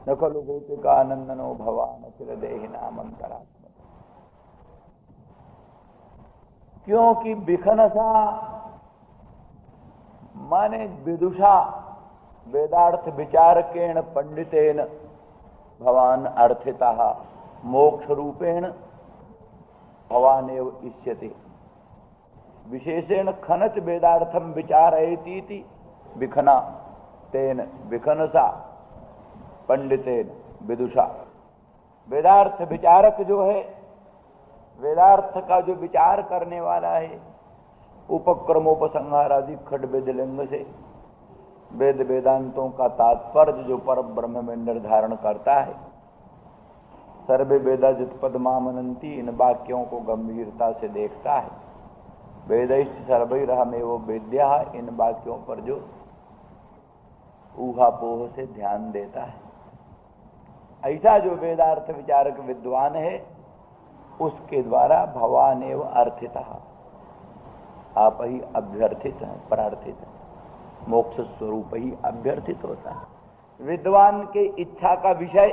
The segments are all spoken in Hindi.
न खलु गोपिका नंदनो भवान अखिल देहि नामंतरात्म। क्योंकि बिखनसा माने विदुषा वेदार्थ विचारकेण पंडितेन भवान अर्थितः मोक्ष रूपेण भवानेव इष्यते। विशेषेण खनच वेदार्थम विचारयतीति विखना तेन विखनसा पंडितेन विदुषा। वेदार्थ विचारक जो है, वेदार्थ का जो विचार करने वाला है, उपक्रमोपसंहारादि खड वेदलिंग से वेद वेदांतों का तात्पर्य जो पर ब्रह्म में निर्धारण करता है, सर्वे वेदा जितपद मामनंती, इन वाक्यों को गंभीरता से देखता है। वेदैश्च सर्वैरहमेव वेद्या, इन वाक्यों पर जो ऊहापोह से ध्यान देता है, ऐसा जो वेदार्थ विचारक विद्वान है, उसके द्वारा भवानेव अर्थितः, आप ही अभ्यर्थित हैं, प्रार्थित हैं। मोक्ष स्वरूप ही अभ्यर्थित होता है। विद्वान के इच्छा का विषय,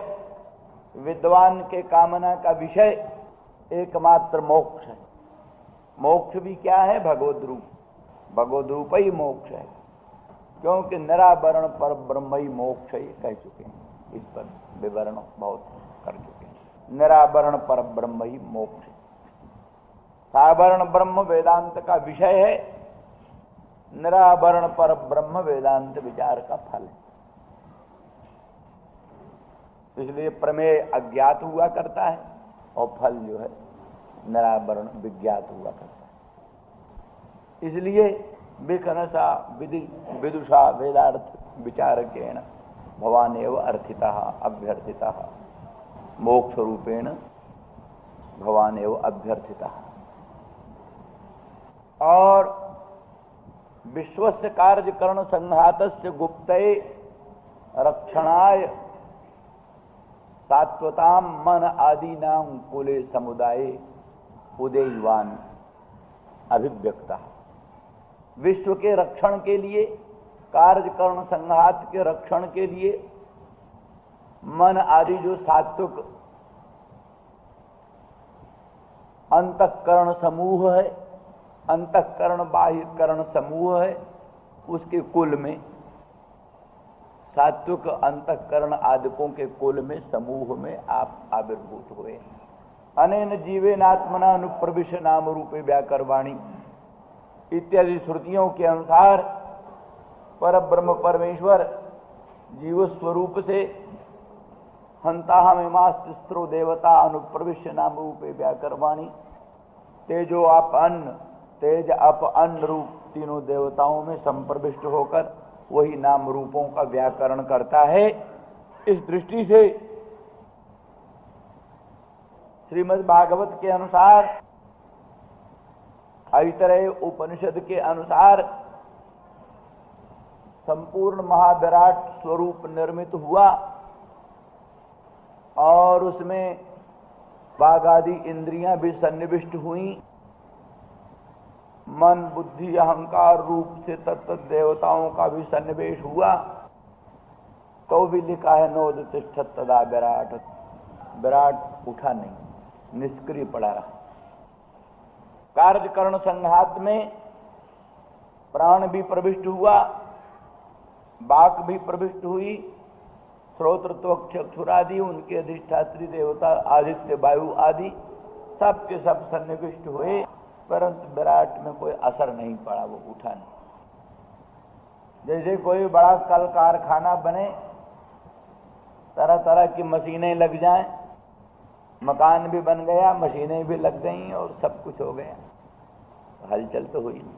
विद्वान के कामना का विषय एकमात्र मोक्ष है। मोक्ष भी क्या है? भगवद रूप, भगवद रूप ही मोक्ष है। क्योंकि निरावरण पर ब्रह्म ही मोक्ष ही कह चुके हैं, इस पर विवरण बहुत कर चुके हैं। निरावरण पर ब्रह्म ही मोक्ष है। सावरण ब्रह्म वेदांत का विषय है, निरावरण पर ब्रह्म वेदांत विचार का फल है। इसलिए प्रमेय अज्ञात हुआ करता है और फल जो है निरावरण विज्ञात हुआ करता है। इसलिए विखनसा विदुषा वेदार्थ विचारकेण भवानेव अर्थितः अभ्यर्थितः मोक्ष रूपेण भवानेव अभ्यर्थितः। और विश्वस्य कार्यकरण संघातस्य गुप्तये रक्षणाय सात्वताम मन आदीनां कुले समुदाये उदयवान अभिव्यक्ता। विश्व के रक्षण के लिए, कार्यकरण संघात के रक्षण के लिए मन आदि जो सात्विक अंतःकरण समूह है, अंतःकरण बाह्यकरण समूह है, उसके कुल में, सात्विक अंतःकरण आदिकों के कुल में, समूह में आप आविर्भूत हुए। अनेन जीवेनात्मना अनुप्रविश्य नाम रूपे व्याकरवाणी इत्यादि श्रुतियों के अनुसार पर ब्रह्म परमेश्वर जीव स्वरूप से हंताहमेमास्त्रो देवता अनुप्रविश्य नाम रूपे व्याकरवाणी, तेजो आप अन्न, तेज अप अन्न रूप तीनों देवताओं में संप्रविष्ट होकर वही नाम रूपों का व्याकरण करता है। इस दृष्टि से श्रीमद् भागवत के अनुसार, ऐतरेय उपनिषद के अनुसार संपूर्ण महाविराट स्वरूप निर्मित हुआ और उसमें वाग आदि इंद्रियां भी सन्निविष्ट हुई। मन बुद्धि अहंकार रूप से तत्त देवताओं का भी सन्निवेश हुआ, तो भी लिखा है नोदतिष्ठत् तदा विराट। विराट उठा नहीं, निष्क्रिय पड़ा रहा। कार्यकरण संघात में प्राण भी प्रविष्ट हुआ, वाक भी प्रविष्ट हुई, श्रोत्र त्वक चक्षुरादि उनके अधिष्ठात्री देवता आदित्य वायु आदि सब के सब सन्निविष्ट हुए, परंतु विराट में कोई असर नहीं पड़ा, वो उठा नहीं। जैसे कोई बड़ा कल कारखाना बने, तरह तरह की मशीनें लग जाएं, मकान भी बन गया, मशीनें भी लग गई और सब कुछ हो गया, हलचल तो हुई नहीं।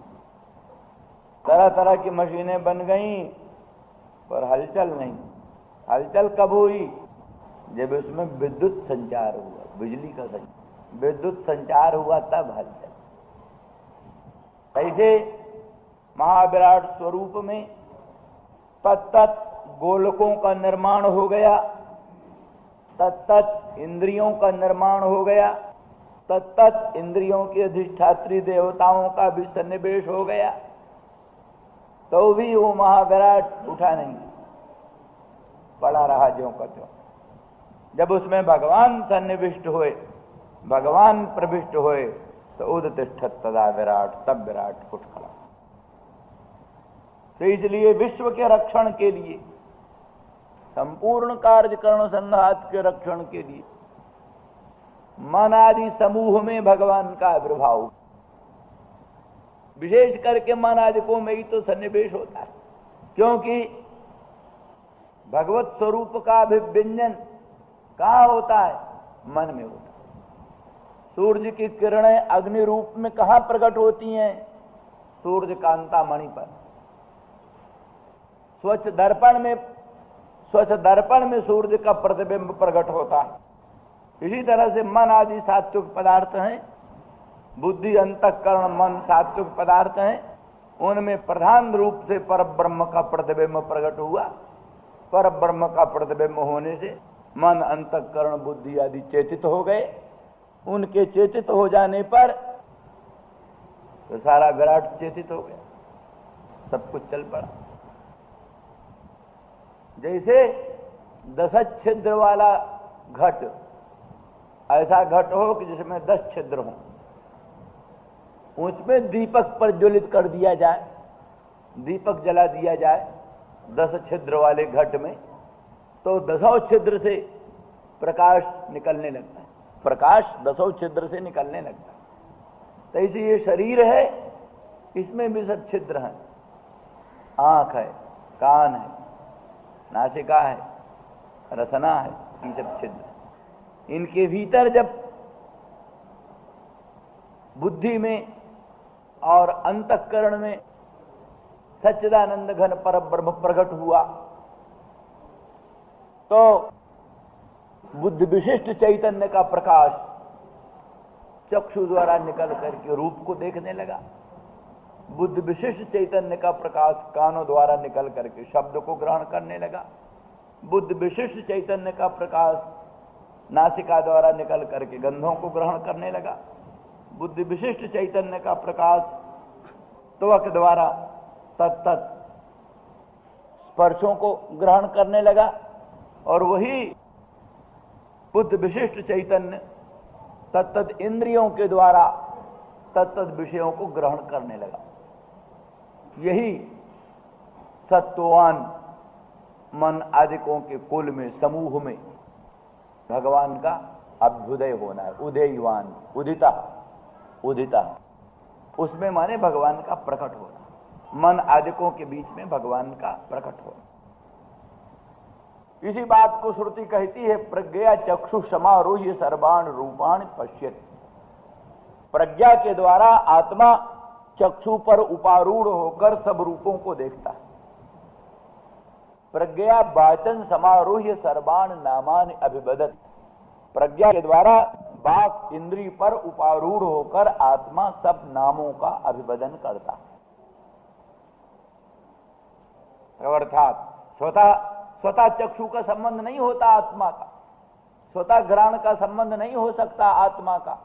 तरह तरह की मशीनें बन गई पर हलचल नहीं। हलचल कब हुई? जब उसमें विद्युत संचार हुआ, बिजली का संचार, विद्युत संचार हुआ तब हलचल। ऐसे महाविराट स्वरूप में तत्त गोलकों का निर्माण हो गया, तत्त इंद्रियों का निर्माण हो गया, तत्त इंद्रियों के अधिष्ठात्री देवताओं का भी सन्निवेश हो गया, तो भी वो महाविराट उठा नहीं। पड़ा रहा ज्यों का त्यों। जब उसमें भगवान सन्निविष्ट हुए, भगवान प्रविष्ट हुए, तो उदतिष्ठत तदा विराट, तब विराट उठ खड़ा। तो इसलिए विश्व के रक्षण के लिए, संपूर्ण कार्यकरण संघात के रक्षण के लिए मन आदि समूह में भगवान का आविर्भाव, विशेष करके मन आदिकों में ही तो सन्निवेश होता है, क्योंकि भगवत स्वरूप का अभिव्यंजन कहाँ होता है? मन में होता है। सूर्य की किरणें अग्नि रूप में कहां प्रकट होती हैं? सूर्य कांता मणि पर। स्वच्छ दर्पण में सूर्य का प्रतिबिंब प्रकट होता है। इसी तरह से मन आदि सात्विक पदार्थ हैं, बुद्धि अंतःकरण मन सात्विक पदार्थ हैं, उनमें प्रधान रूप से परब्रह्म का प्रतिबिंब प्रकट हुआ। परब्रह्म का प्रतिबिंब होने से मन अंतःकरण बुद्धि आदि चेतित हो गए। उनके चेतित हो जाने पर तो सारा विराट चेतित हो गया, सब कुछ चल पड़ा। जैसे 10 छिद्र वाला घट, ऐसा घट हो कि जिसमें 10 छिद्र हों, उसमें दीपक प्रज्वलित कर दिया जाए, दीपक जला दिया जाए 10 छिद्र वाले घट में, तो 10 छिद्र से प्रकाश निकलने लगता है, प्रकाश 10 छिद्र से निकलने लगता है। तो इसे ये शरीर है, इसमें भी सब छिद्र हैं, आंख है, कान है, नासिका है, रसना है, ये सब छिद्र। इनके भीतर जब बुद्धि में और अंतःकरण में सच्चिदानंद घन परब्रह्म प्रकट हुआ, तो बुद्धि विशिष्ट चैतन्य का प्रकाश चक्षु द्वारा निकल करके रूप को देखने लगा। बुद्धि विशिष्ट चैतन्य का प्रकाश कानों द्वारा निकल करके शब्द को ग्रहण करने लगा। बुद्धि विशिष्ट चैतन्य का प्रकाश नासिका द्वारा निकल करके गंधों को ग्रहण करने लगा। बुद्धि विशिष्ट चैतन्य का प्रकाश त्वक द्वारा तत्त स्पर्शों को ग्रहण करने लगा, और वही बुद्धि विशिष्ट चैतन्य तत्त इंद्रियों के द्वारा तत्त विषयों को ग्रहण करने लगा। यही सत्ववान मन आदिकों के कुल में, समूह में भगवान का अभ्युदय होना है। उदयवान, उदिता, उदिता, उसमें माने भगवान का प्रकट होना, मन आदिकों के बीच में भगवान का प्रकट होना। इसी बात को श्रुति कहती है, प्रज्ञा चक्षु समारोह्य सर्वाण रूपाण पश्यति। प्रज्ञा के द्वारा आत्मा चक्षु पर उपारूढ़ होकर सब रूपों को देखता है। प्रज्ञा वाचन समारोह्य सर्वाण नामान अभिवदति। प्रज्ञा के द्वारा वाक इंद्री पर उपारूढ़ होकर आत्मा सब नामों का अभिवदन करता है। अर्थात स्वतः चक्षु का संबंध नहीं होता आत्मा का, स्वतः घ्राण का संबंध नहीं हो सकता आत्मा का,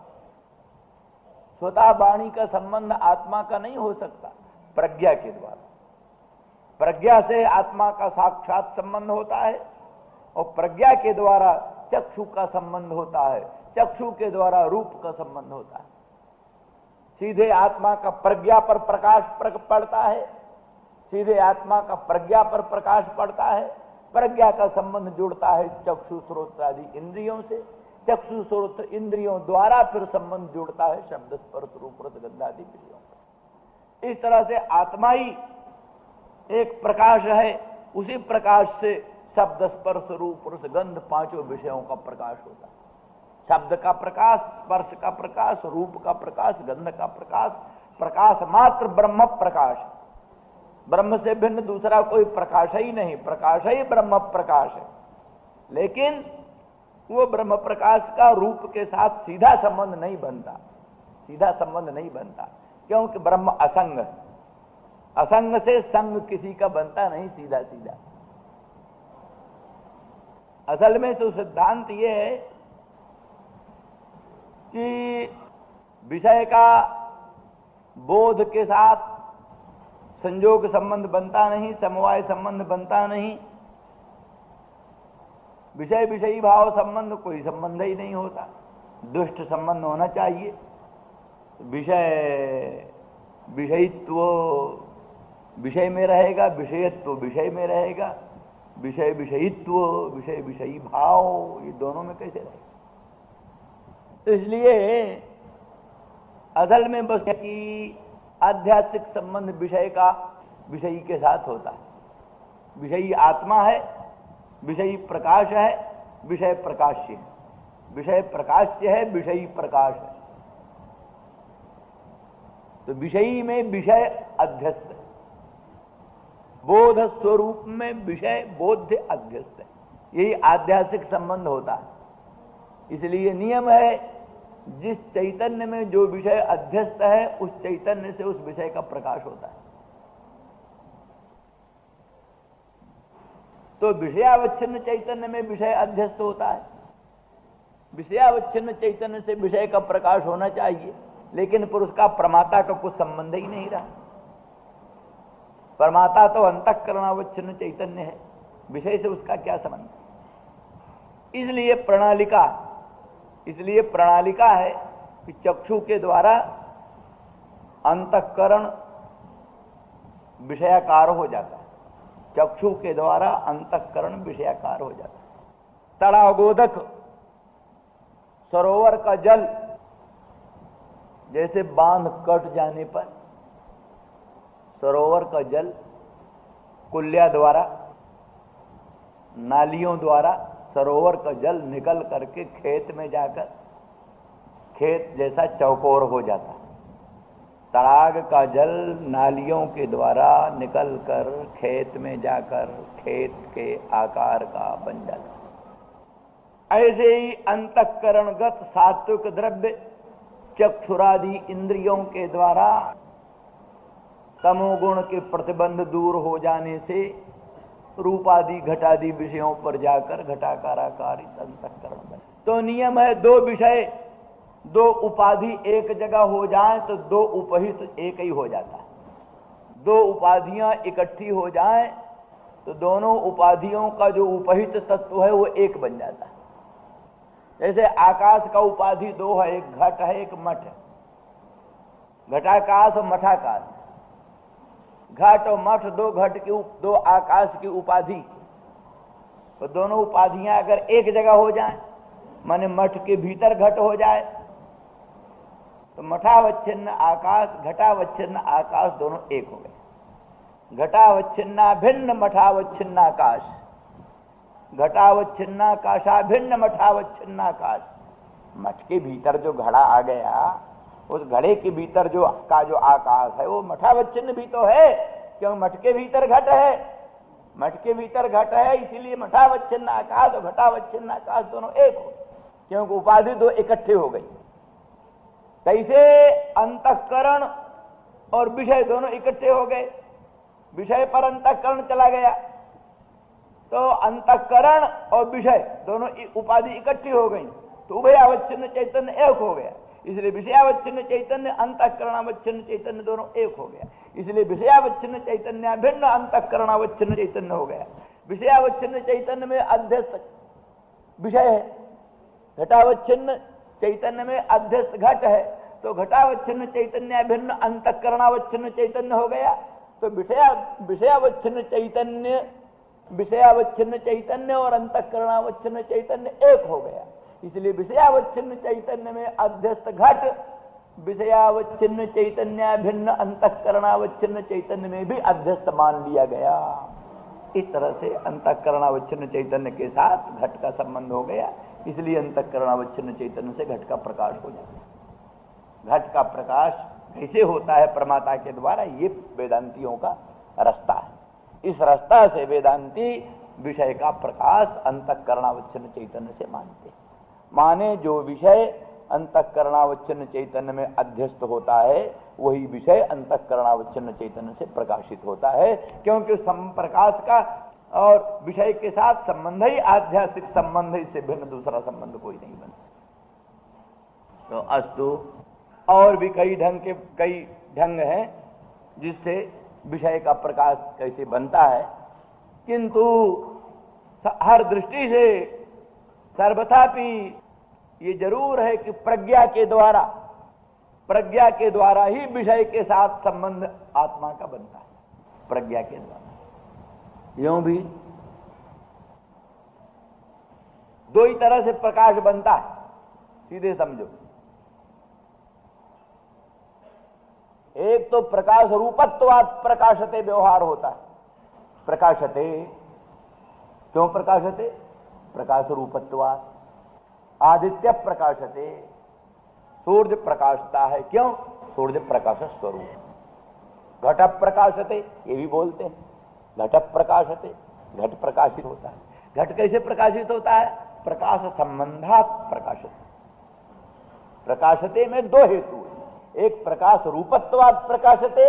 स्वतः वाणी का संबंध आत्मा का नहीं हो सकता। प्रज्ञा के द्वारा, प्रज्ञा से आत्मा का साक्षात संबंध होता है, और प्रज्ञा के द्वारा चक्षु का संबंध होता है, चक्षु के द्वारा रूप का संबंध होता है। सीधे आत्मा का प्रज्ञा पर प्रकाश पड़ता है, सीधे आत्मा का प्रज्ञा पर प्रकाश पड़ता है। प्रज्ञा का संबंध जुड़ता है चक्षु स्रोत आदि इंद्रियों से, चक्षु स्रोत इंद्रियों द्वारा फिर संबंध जुड़ता है शब्द स्पर्श रूप रस गंध आदि विषयों से। इस तरह से आत्मा ही एक प्रकाश है, उसी प्रकाश से शब्द स्पर्श रूप रस गंध पांचों विषयों का प्रकाश होता है। शब्द का प्रकाश, स्पर्श का प्रकाश, रूप का प्रकाश, गंध का प्रकाश, प्रकाश मात्र ब्रह्म प्रकाश। ब्रह्म से भिन्न दूसरा कोई प्रकाश ही नहीं, प्रकाश ही ब्रह्म प्रकाश है। लेकिन वो ब्रह्म प्रकाश का रूप के साथ सीधा संबंध नहीं बनता, सीधा संबंध नहीं बनता, क्योंकि ब्रह्म असंग है। असंग से संग किसी का बनता नहीं सीधा सीधा। असल में तो सिद्धांत ये है कि विषय का बोध के साथ संयोग संबंध बनता नहीं, समवाय संबंध बनता नहीं, विषय विषयी भाव संबंध कोई संबंध ही नहीं होता, दुष्ट संबंध होना चाहिए। विषय विषयित्व विषय में रहेगा, विषयत्व विषय में रहेगा, विषय विषयित्व विषय विषयी भाव ये दोनों में कैसे रहेगा? तो इसलिए असल में बस कि आध्यात्मिक संबंध विषय का विषयी के साथ होता है। विषयी आत्मा है, विषयी प्रकाश है, विषय प्रकाश्य है। विषय प्रकाश्य है, विषयी प्रकाश है। तो विषयी में विषय अध्यस्त है, बोध स्वरूप में विषय बोध्य अध्यस्त है। यही आध्यात्मिक संबंध होता है। इसलिए नियम है, जिस चैतन्य में जो विषय अध्यस्त है उस चैतन्य से उस विषय का प्रकाश होता है। तो विषयावच्छिन्न चैतन्य में विषय अध्यस्त होता है। विषयावच्छिन्न चैतन्य से विषय का प्रकाश होना चाहिए, लेकिन पुरुष का प्रमाता का कुछ संबंध ही नहीं रहा। परमाता तो अंतःकरणावच्छिन्न चैतन्य है, विषय से उसका क्या संबंध? इसलिए प्रणालिका है कि चक्षु के द्वारा अंतःकरण विषयाकार हो जाता है। चक्षु के द्वारा अंतःकरण विषयाकार हो जाता है। तड़ागोदक सरोवर का जल जैसे बांध कट जाने पर सरोवर का जल कुल्या द्वारा, नालियों द्वारा सरोवर का जल निकल करके खेत में जाकर खेत जैसा चौकोर हो जाता है। तड़ाग का जल नालियों के द्वारा निकलकर खेत में जाकर खेत के आकार का बन जाता है। ऐसे ही अंतःकरणगत सात्विक द्रव्य चक्षुरादि इंद्रियों के द्वारा तमोगुण के प्रतिबंध दूर हो जाने से रूपादि घटादि विषयों पर जाकर घटाकाराकारित अंतःकरण बने। तो नियम है, दो विषय दो उपाधि एक जगह हो जाए तो दो उपहित एक ही हो जाता है। दो उपाधियां इकट्ठी हो जाए तो दोनों उपाधियों का जो उपहित तत्व है वो एक बन जाता है। जैसे आकाश का उपाधि दो है, एक घट है एक मठ है। घटाकाश और मठाकाश, घट और मठ दो घट की दो आकाश की उपाधि। तो दोनों उपाधियां अगर एक जगह हो जाए, माने मठ के भीतर घट हो जाए, तो मठावच्छिन्न आकाश घटावच्छिन्न आकाश दोनों एक हो गए। घटावच्छिन्ना भिन्न मठावच्छिन्न आकाश, घटावच्छिन्नाकाशा भिन्न मठावच्छिन्नाकाश। मठ के भीतर जो घड़ा आ गया, उस घड़े के भीतर जो आकाश है वो मठावच्छिन्न भी तो है, क्योंकि मठ के भीतर घट है। मठ के भीतर घट है, इसीलिए मठावच्छिन्न आकाश और घटावच्छिन्न आकाश दोनों एक हो, क्योंकि उपाधि दो इकट्ठे हो गई। कैसे अंतःकरण और विषय दोनों इकट्ठे हो गए, विषय पर अंतःकरण चला गया तो अंतःकरण और विषय दोनों उपाधि इकट्ठी हो गई, तो उभयावच्छिन्न चैतन्य एक हो गया। इसलिए विषयावच्छिन्न चैतन्य अंतःकरणावच्छिन्न चैतन्य दोनों एक हो गया। इसलिए विषयावच्छिन्न चैतन्य भिन्न अंतःकरणावच्छिन्न चैतन्य हो गया। विषयावच्छिन्न चैतन्य में अध्यस्त विषय है, घटावच्छिन्न चैतन्य में अध्यस्त घट है, तो घटावच्छिन्न चैतन्य भिन्न अंतःकरणावच्छिन्न चैतन्य हो गया। तो विषयावच्छिन्न चैतन्य और अंतःकरणावच्छिन्न चैतन्य एक हो गया। इसलिए विषयावच्छिन्न चैतन्य में अध्यस्त घट विषयावच्छिन्न चैतन्य भिन्न अंतःकरणावच्छिन्न चैतन्य में भी अध्यस्त मान लिया गया। इस तरह से अंतःकरणावच्छिन्न चैतन्य के साथ घट का संबंध हो गया। इसलिए अंतःकरणावच्छिन्न चैतन्य से घट का प्रकाश हो जाता है। घट का प्रकाश कैसे होता है परमात्मा के द्वारा, ये वेदांतियों का रास्ता है। इस रास्ता से वेदांती विषय का प्रकाश अंतःकरणावच्छिन्न चैतन्य से मानते हैं। माने जो विषय अंतःकरणावच्छिन्न चैतन्य में अध्यस्त होता है वही विषय अंतःकरणावच्छिन्न चैतन्य से प्रकाशित होता है, क्योंकि संप्रकाश का और विषय के साथ संबंध ही आध्यात्मिक संबंध है, इससे भिन्न दूसरा संबंध कोई नहीं बनता। तो अस्तु, और भी कई ढंग हैं जिससे विषय का प्रकाश कैसे बनता है, किंतु हर दृष्टि से सर्वथापि ये जरूर है कि प्रज्ञा के द्वारा ही विषय के साथ संबंध आत्मा का बनता है, प्रज्ञा के द्वारा। यूं भी दो ही तरह से प्रकाश बनता है, सीधे समझो। एक तो प्रकाश रूपत्वात् प्रकाशते व्यवहार होता है। प्रकाशते क्यों प्रकाशते? प्रकाश रूपत्वात्। आदित्य प्रकाशते, सूर्य प्रकाशता है, क्यों? सूर्य प्रकाश स्वरूप। घट प्रकाशते, ये भी बोलते हैं, घट प्रकाशते, घट प्रकाशित होता है। घट कैसे प्रकाशित होता है? प्रकाश संबंधात प्रकाशते। प्रकाशते में दो हेतु है, एक प्रकाश रूपत्वात् प्रकाशते,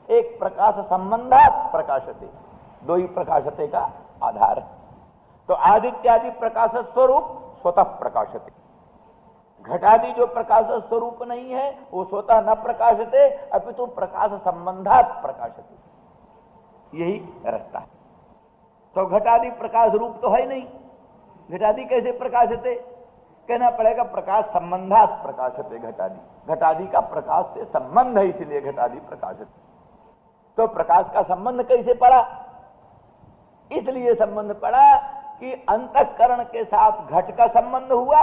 एक प्रकाश संबंधात प्रकाशते। दो ही प्रकाशते का आधार है। तो आदित्यादि प्रकाश स्वरूप स्वतः प्रकाशते। घटादि जो प्रकाश स्वरूप नहीं है वो स्वतः न प्रकाशते, अपितु प्रकाश संबंधात प्रकाशते। यही रास्ता है। तो घटादि प्रकाश रूप तो है नहीं, घटादि कैसे प्रकाशते? कहना पड़ेगा प्रकाश संबंधात प्रकाशते। घटादि का प्रकाश से संबंध है, इसलिए घटादि प्रकाशते। तो प्रकाश का संबंध कैसे पड़ा? इसलिए संबंध पड़ा कि अंतःकरण के साथ घट का संबंध हुआ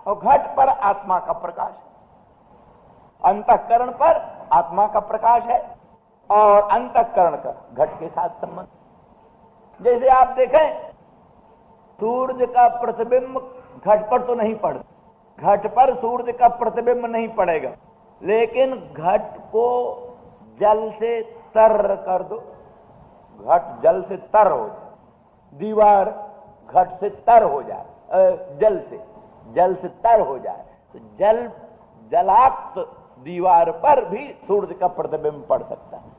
और घट पर आत्मा का प्रकाश है। अंतःकरण पर आत्मा का प्रकाश है और अंतःकरण का घट के साथ संबंध। जैसे आप देखें, सूर्य का प्रतिबिंब घट पर तो नहीं पड़ता, घट पर सूर्य का प्रतिबिंब नहीं पड़ेगा, लेकिन घट को जल से तर कर दो, घट जल से तर हो जाए, दीवार घट से तर हो जाए, जल से तर हो जाए, तो जलाक्त दीवार पर भी सूर्य का प्रतिबिंब पड़ सकता है।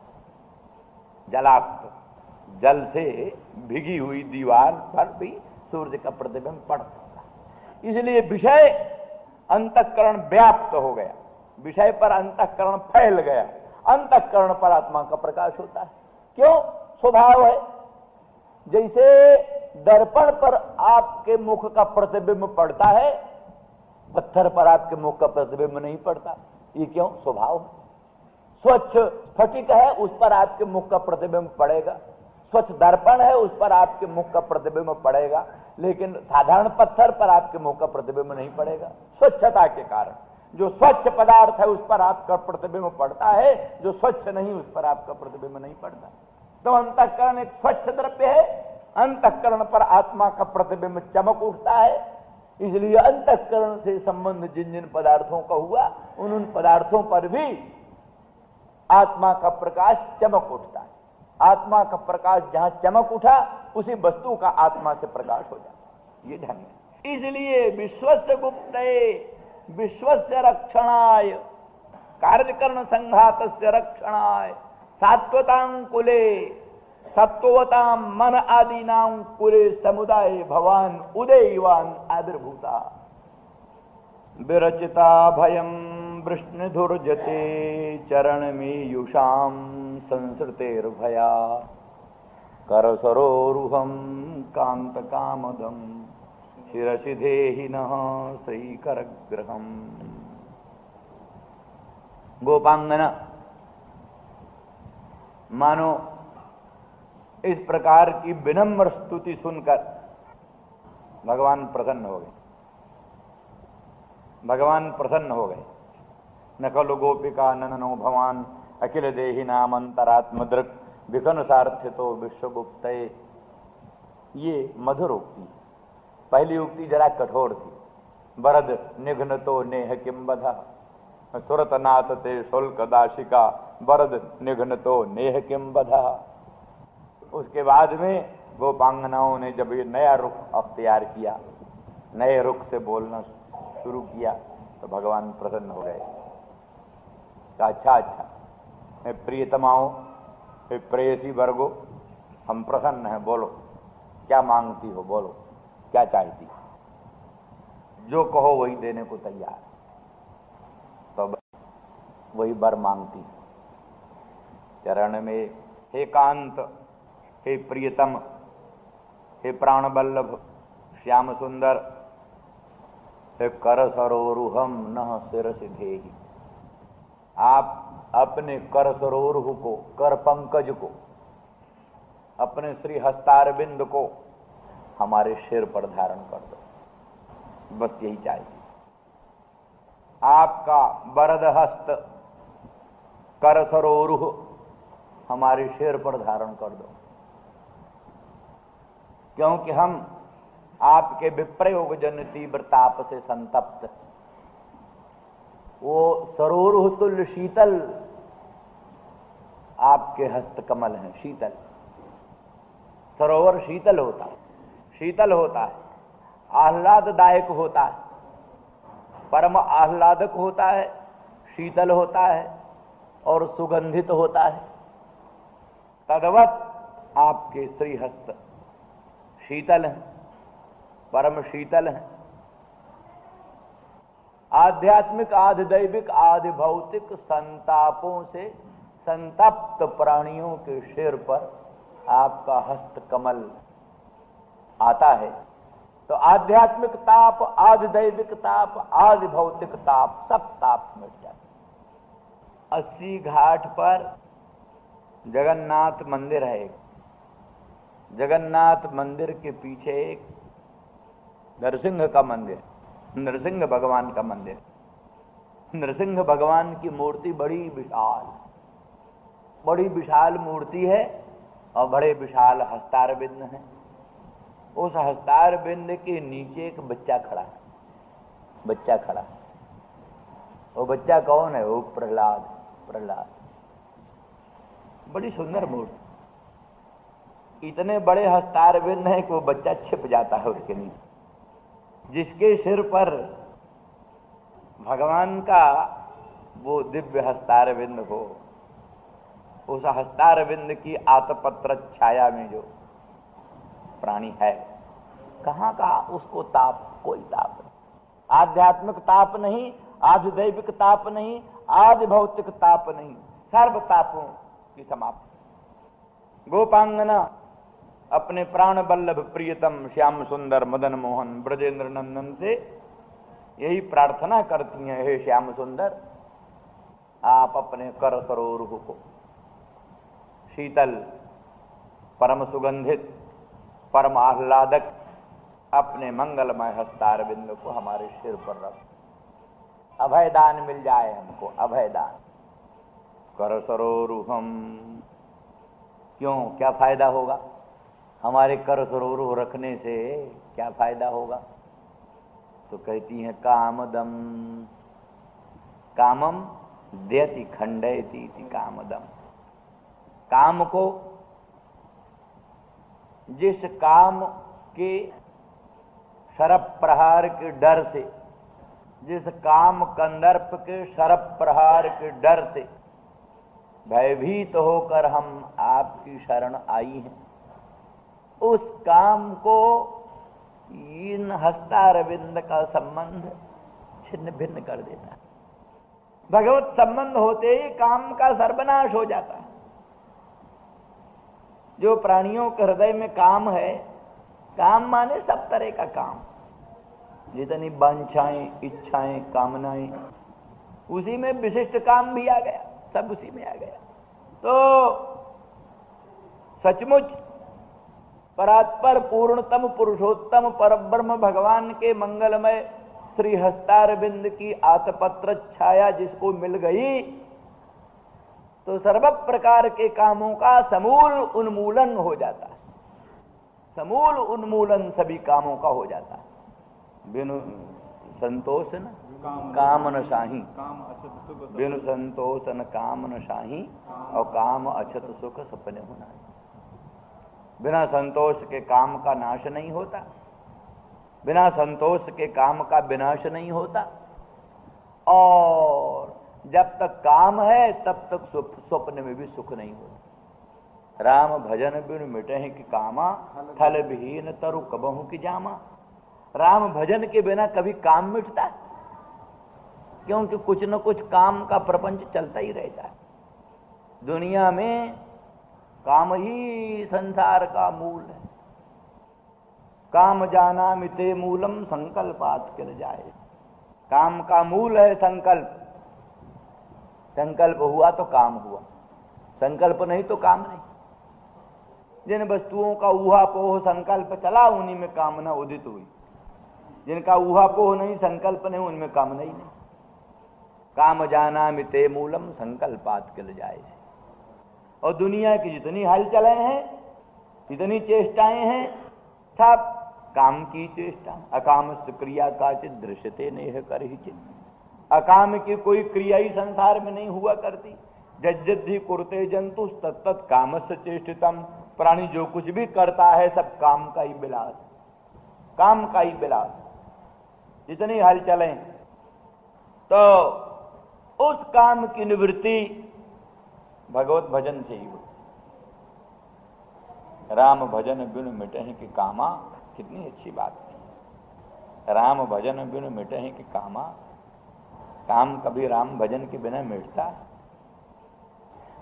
जलाक्त, जल से भिगी हुई दीवार पर भी सूर्य का प्रतिबिंब पड़ सकता है। इसलिए विषय अंतःकरण व्याप्त हो गया, विषय पर अंतःकरण फैल गया, अंतःकरण पर आत्मा का प्रकाश होता है। क्यों? स्वभाव है। जैसे दर्पण पर आपके मुख का प्रतिबिंब पड़ता है, पत्थर पर आपके मुख का प्रतिबिंब नहीं पड़ता। ये क्यों? स्वभाव। स्वच्छ स्फटिक है, उस पर आपके मुख का प्रतिबिंब पड़ेगा। स्वच्छ दर्पण है, उस पर आपके मुख का प्रतिबिंब पड़ेगा, लेकिन साधारण पत्थर पर आपके मुख का प्रतिबिंब नहीं पड़ेगा, स्वच्छता के कारण। जो स्वच्छ पदार्थ है उस पर आपका प्रतिबिंब पड़ता है, जो स्वच्छ नहीं उस पर आपका प्रतिबिंब नहीं पड़ता। तो अंतःकरण एक स्वच्छ द्रव्य है, अंतःकरण पर आत्मा का प्रतिबिंब चमक उठता है। इसलिए अंतःकरण से संबंध जिन जिन पदार्थों का हुआ, उन पदार्थों पर भी आत्मा का प्रकाश चमक उठता है। आत्मा का प्रकाश जहां चमक उठा, उसी वस्तु का आत्मा से प्रकाश हो जाता। ये ढंग है। इसलिए विश्वस्य गुप्तये विश्वस्य रक्षणाय कार्यकरण संघातस्य रक्षणाय सात्वतां कुले सत्वतां मन आदीनां कुले समुदाय भवान उदयवान आविर्भूता विरचिता भयं वृष्णिधुर्जते चरण में युषाम संसृतेर्भया करसरोरुहं कांत कामदम शिरसि देहिनः श्रीकरग्रहम्। गोपांगना, मानो इस प्रकार की विनम्र स्तुति सुनकर भगवान प्रसन्न हो गए। भगवान प्रसन्न हो गए। न खलु गोपिका नननो भवान अखिल देहि नाम अंतरात्मदृक् विकन सार्थितो विश्वगुप्तये। ये मधुर उक्ति। पहली उक्ति जरा कठोर थी। वरद निघ्नतो नेह किम बधः सुरतनाथ ते शुल्क दाशिका वरद निघ्नतो नेह किम बधः। उसके बाद में गोपांगनाओं ने जब ये नया रुख अख्तियार किया, नए रुख से बोलना शुरू किया, तो भगवान प्रसन्न हो गए। अच्छा अच्छा प्रियतमाओं, प्रेयसी वर्गो, हम प्रसन्न हैं, बोलो क्या मांगती हो, बोलो क्या चाहती, जो कहो वही देने को तैयार। तो वही वर मांगती। चरण में हे कांत, हे प्रियतम, हे प्राण वल्लभ, श्याम सुंदर, कर सरोरुहम न सिर सिधेहि। आप अपने कर सरोरुह को, कर पंकज को, अपने श्री हस्तारविंद को हमारे सिर पर धारण कर दो। बस यही चाहिए। आपका वरद हस्त कर सरोरुह हमारे सिर पर धारण कर दो, क्योंकि हम आपके विप्रयोग जन तीव्र ताप से संतप्त। वो सरोरुह तुल्य शीतल आपके हस्त कमल हैं, शीतल। सरोवर शीतल होता है, शीतल होता है, आह्लाददायक होता है, परम आह्लादक होता है, शीतल होता है और सुगंधित होता है। तद्वत आपके श्रीहस्त शीतल हैं, परम शीतल हैं। आध्यात्मिक, आधि दैविक, आधि भौतिक संतापों से संतप्त प्राणियों के सिर पर आपका हस्त कमल आता है तो आध्यात्मिक ताप, आधि दैविक ताप, आधि भौतिक ताप, सब ताप मिट जाते। 80 घाट पर जगन्नाथ मंदिर है। जगन्नाथ मंदिर के पीछे एक नरसिंह का मंदिर, नरसिंह भगवान का मंदिर। नरसिंह भगवान की मूर्ति बड़ी विशाल मूर्ति है और बड़े विशाल हस्तारविंद हैं। उस हस्तारविंद के नीचे एक बच्चा खड़ा है, बच्चा खड़ा है। वो बच्चा कौन है? वो प्रहलाद। प्रहलाद बड़ी सुंदर मूर्ति। इतने बड़े हस्तारविंद हैं कि वो बच्चा छिप जाता है उसके नीचे। जिसके सिर पर भगवान का वो दिव्य हस्तारविंद हो, उस हस्तारविंद की आतपत्र छाया में जो प्राणी है, कहां का उसको ताप? कोई ताप नहीं। आध्यात्मिक ताप नहीं, आधि दैविक ताप नहीं, आधि भौतिक ताप नहीं, सर्व तापों की समाप्ति। गोपांगना अपने प्राण बल्लभ प्रियतम श्याम सुंदर मदन मोहन ब्रजेंद्र नंदन से यही प्रार्थना करती हैं, हे श्याम सुंदर, आप अपने कर सरोरुह को शीतल, परम सुगंधित, परम आह्लादक अपने मंगलमय हस्तारविंद को हमारे सिर पर रख। अभयदान मिल जाए हमको, अभयदान। कर सरोरुहम। क्यों? क्या फायदा होगा हमारे कर सरोरुह रखने से? क्या फायदा होगा? तो कहती हैं कामदम, कामम देति खंडयति कामदम। काम को, जिस काम के शरप प्रहार के डर से, जिस काम कंदर्प के शरप प्रहार के डर से भयभीत होकर हम आपकी शरण आई हैं, उस काम को इन हस्तारविंद का संबंध छिन्न भिन्न कर देता है। भगवत संबंध होते ही काम का सर्वनाश हो जाता है। जो प्राणियों के हृदय में काम है, काम माने सब तरह का काम, जितनी वांछाएं, इच्छाएं, कामनाएं, उसी में विशिष्ट काम भी आ गया, सब उसी में आ गया। तो सचमुच परात्पर पूर्णतम पुरुषोत्तम परब्रह्म भगवान के मंगलमय श्री हस्तारविंद की आतपत्र छाया जिसको मिल गई, तो सर्व प्रकार के कामों का समूल उन्मूलन हो जाता है। समूल उन्मूलन सभी कामों का हो जाता है। बिनु संतोष न काम न शाही, बिनु संतोष न काम न शाही, और काम अछत सुख सपने होना। बिना संतोष के काम का नाश नहीं होता, बिना संतोष के काम का विनाश नहीं होता, और जब तक काम है तब तक स्वप्न में भी सुख नहीं होता। राम भजन बिनु मिटे कि कामा, थल विहीन तरु कबहू की जामा। राम भजन के बिना कभी काम मिटता है? क्योंकि कुछ न कुछ काम का प्रपंच चलता ही रहता है। दुनिया में काम ही संसार का मूल है। काम जाना मिते मूलम संकल्पात किल जाए। काम का मूल है संकल्प। संकल्प हुआ तो काम हुआ, संकल्प नहीं तो काम नहीं। जिन वस्तुओं का ऊहापोह संकल्प चला उन्हीं में कामना उदित हुई, जिनका ऊहापोह नहीं संकल्प नहीं उनमें कामना ही नहीं। काम जाना मिते मूलम संकल्पात किल जाए। और दुनिया की जितनी हलचलें हैं, जितनी चेष्टाएं हैं, सब काम की चेष्टा। अकाम क्रिया काचित दृश्यते नेह कर ही चित। अकाम की कोई क्रिया ही संसार में नहीं हुआ करती। जज्जद्धि कुरते जंतु तत्त कामस्य चेष्टितम। प्राणी जो कुछ भी करता है सब काम का ही विलास, काम का ही विलास। जितनी हलचलें, तो उस काम की निवृत्ति भगवत भजन से ही हो। राम भजन बिन मिटहि कि कामा, कितनी अच्छी बात है। राम भजन बिन मिटहि कि कामा। काम कभी राम भजन के बिना मिटता?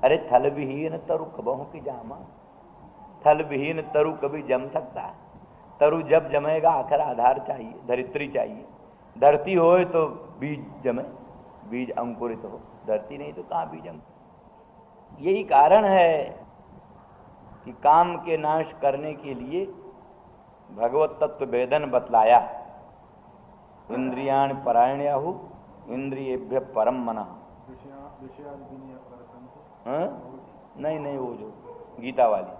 अरे थल विहीन तरु कबहु की जामा। थल विहीन तरु कभी जम सकता है? तरु जब जमेगा आखिर आधार चाहिए, धरित्री चाहिए। धरती होए तो बीज जमे, बीज अंकुरित हो। धरती नहीं तो कहां बीज अंकुरित। यही कारण है कि काम के नाश करने के लिए भगवत तत्व वेदन बतलाया। इंद्रियाण परायण्याहु इंद्रियेभ्य परम मनः। नहीं नहीं, वो जो गीता वाली,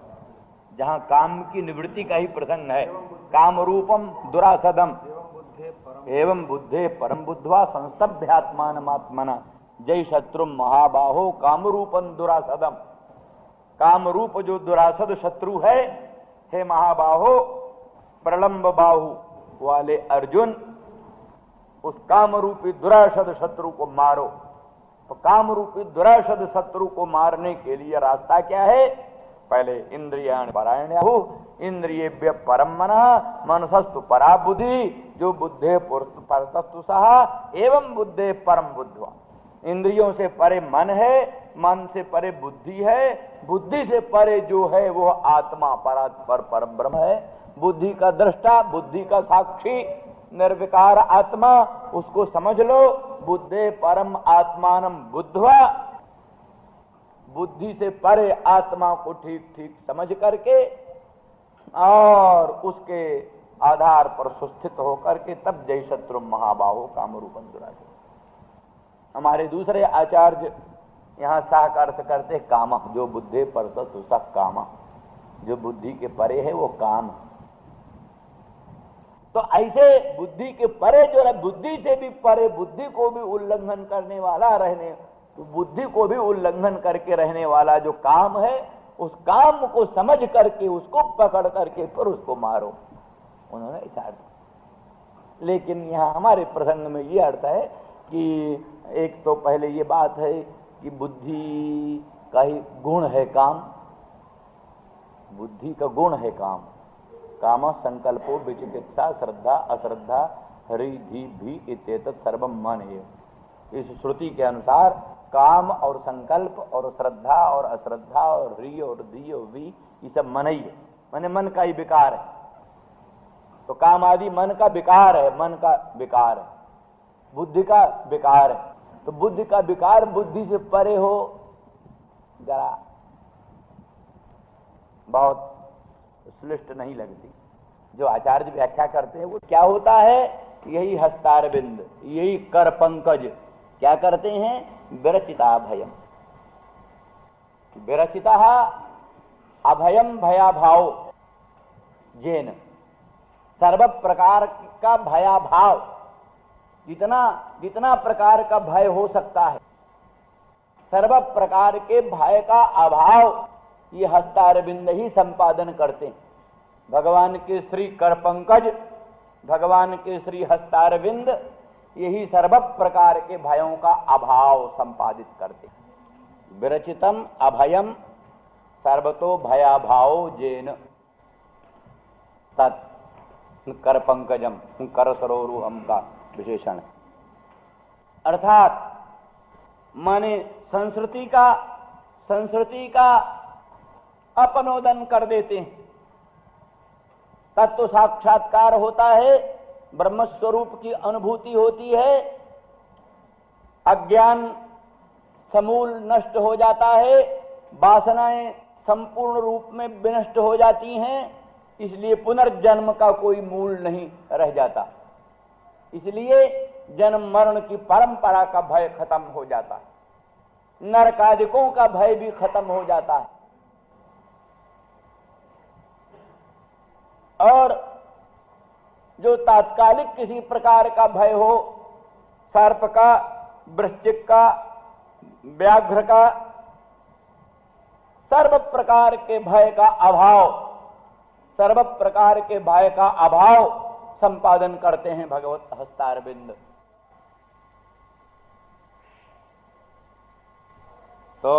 जहां काम की निवृत्ति का ही प्रसंग है। काम रूपम दुरासदम एवं बुद्धे परम बुद्धवा संस्तभ्यात्मानमात्मना जय शत्रु महाबाहो काम रूपम दुरासदम। काम रूप जो दुरासद शत्रु है, हे महाबाहो प्रलंब बाहु वाले अर्जुन, उस काम रूपी दुरासद शत्रु को मारो। तो काम रूपी दुरासद शत्रु को मारने के लिए रास्ता क्या है? पहले इंद्रियाण परायण्याहु इंद्रियेभ्य परम मनः मनसस्तु परा बुद्धि जो बुद्धे परतस्तु सहा एवं बुद्धे परम बुद्धवा। इंद्रियों से परे मन है, मन से परे बुद्धि है, बुद्धि से परे जो है वो आत्मा परात्पर परम ब्रह्म है। बुद्धि का दृष्टा, बुद्धि का साक्षी निर्विकार आत्मा, उसको समझ लो। बुद्धे परम आत्मानम बुद्धवा। बुद्धि से परे आत्मा को ठीक ठीक समझ करके और उसके आधार पर सुस्थित होकर के तब जय शत्रु महाबाहो काम रूपम दुरासद। हमारे दूसरे आचार्य यहाँ साक अर्थ करते काम, जो बुद्धे परतत उसका काम, जो बुद्धि के परे है वो काम। तो ऐसे बुद्धि के परे जो है, बुद्धि से भी परे, बुद्धि को भी उल्लंघन करने वाला रहने, तो बुद्धि को भी उल्लंघन करके रहने वाला जो काम है, उस काम को समझ करके उसको पकड़ करके फिर उसको मारो। उन्होंने ऐसा अर्थ। लेकिन यहाँ हमारे प्रसंग में ये अर्थ है कि एक तो पहले ये बात है कि बुद्धि का ही गुण है काम, बुद्धि का गुण है काम। काम संकल्पो विचिकित्सा श्रद्धा अश्रद्धा हरिधि भी इत्येतत् सर्वम मन है। इस श्रुति के अनुसार काम और संकल्प और श्रद्धा और अश्रद्धा और री और धी और वी, ये सब मन ही है, माने मन का ही विकार है। तो काम आदि मन का विकार है, मन का विकार है, बुद्धि का विकार है। तो बुद्धि का विकार बुद्धि से परे हो, जरा बहुत श्लिष्ट नहीं लगती। जो आचार्य व्याख्या करते हैं वो क्या होता है? यही हस्तारविंद, यही कर पंकज क्या करते हैं? विरचिता भयम, विरचिता अभयम भयाभाव जेन। सर्व प्रकार का भयाभाव, जितना जितना प्रकार का भय हो सकता है, सर्व प्रकार के भय का अभाव ये हस्तारविंद ही संपादन करते हैं। भगवान के श्री कर पंकज, भगवान के श्री हस्तारविंद यही सर्व प्रकार के भयों का अभाव संपादित करते। विरचितम अभयम सर्वतो भयाभाव जेन तत् कर पंकजम, कर सरोरुहम का विशेषण। अर्थात माने संस्कृति का अपनोदन कर देते हैं। तत्व साक्षात्कार होता है, ब्रह्म स्वरूप की अनुभूति होती है, अज्ञान समूल नष्ट हो जाता है, वासनाएं संपूर्ण रूप में विनष्ट हो जाती हैं, इसलिए पुनर्जन्म का कोई मूल नहीं रह जाता। इसलिए जन्म मरण की परंपरा का भय खत्म हो जाता है, नरकादिकों का भय भी खत्म हो जाता है। और जो तात्कालिक किसी प्रकार का भय हो, सर्प का, वृश्चिक का, व्याघ्र का, सर्व प्रकार के भय का अभाव, सर्व प्रकार के भय का अभाव संपादन करते हैं भगवत हस्तारविंद। तो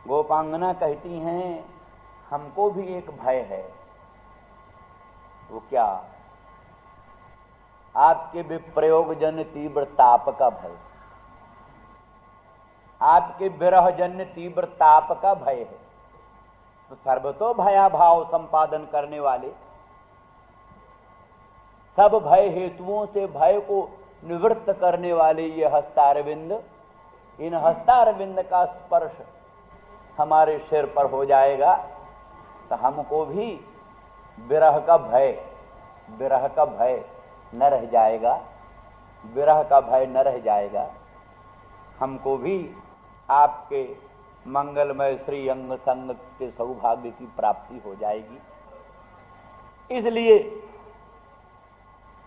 गोपांगना कहती हैं हमको भी एक भय है। वो क्या? आपके विप्रयोग जन्य तीव्र ताप का भय, आपके विरह जन्य तीव्र ताप का भय है। तो सर्वतो भयाभाव संपादन करने वाले, सब भय हेतुओं से भय को निवृत्त करने वाले ये हस्तारविंद, इन हस्तारविंद का स्पर्श हमारे सिर पर हो जाएगा तो हमको भी विरह का भय न रह जाएगा, विरह का भय न रह जाएगा। हमको भी आपके मंगलमय श्री अंग संग के सौभाग्य की प्राप्ति हो जाएगी। इसलिए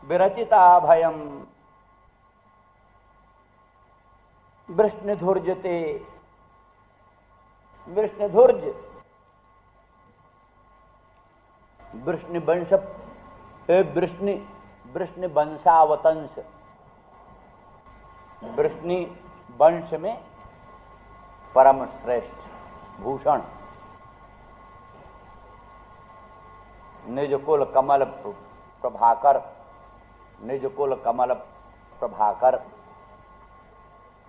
विरचिता भयम वृष्णिधुर्जते, वृष्णिधुर्ज वृष्णिवंश, वृष्णि वंशावतंश, वृष्णि वंश में परम श्रेष्ठ भूषण, निज कुल कमल प्रभाकर, निज कुल कमल प्रभाकर।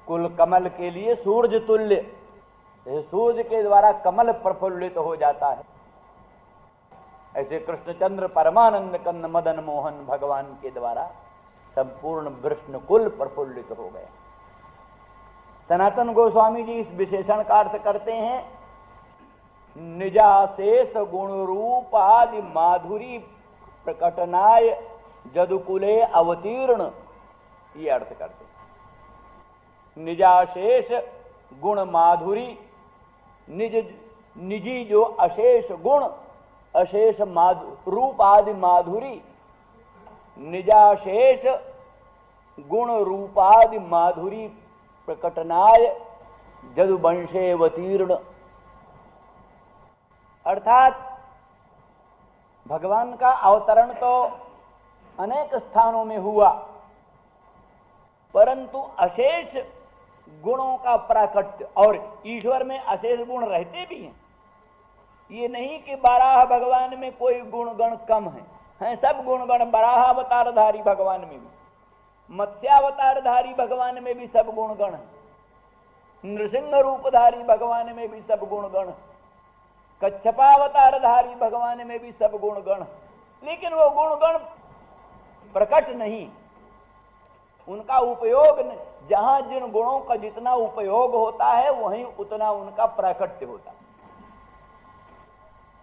कुल कमल के लिए सूर्य तुल्य, सूर्य के द्वारा कमल प्रफुल्लित हो जाता है। ऐसे कृष्णचंद्र परमानंद कंद मदन मोहन भगवान के द्वारा संपूर्ण विष्णु कुल प्रफुल्लित हो गए। सनातन गोस्वामी जी इस विशेषण का अर्थ करते हैं, निजाशेष गुण रूप आदि माधुरी प्रकटनाय जदुकुले अवतीर्ण, ये अर्थ करते हैं। निजाशेष गुण माधुरी, निजी जो अशेष गुण, अशेष रूप आदि माधुरी, निजाशेष गुण रूपादि माधुरी प्रकटनाय जदुवंशे अवतीर्ण। अर्थात भगवान का अवतरण तो अनेक स्थानों में हुआ, परंतु अशेष गुणों का प्राकट्य, और ईश्वर में अशेष गुण रहते भी हैं। ये नहीं कि बाराह भगवान में कोई गुण गण कम है सब गुण गण बराहावतारधारी भगवान में भी, मत्स्यावतारधारी भगवान में भी सब गुण गण है, नृसिंह रूपधारी भगवान में भी सब गुण गण, कच्छपावतारधारी भगवान में भी सब गुण गण, लेकिन वो गुण गण प्रकट नहीं, उनका उपयोग नहीं। जहां जिन गुणों का जितना उपयोग होता है वहीं उतना उनका प्राकट्य होता है।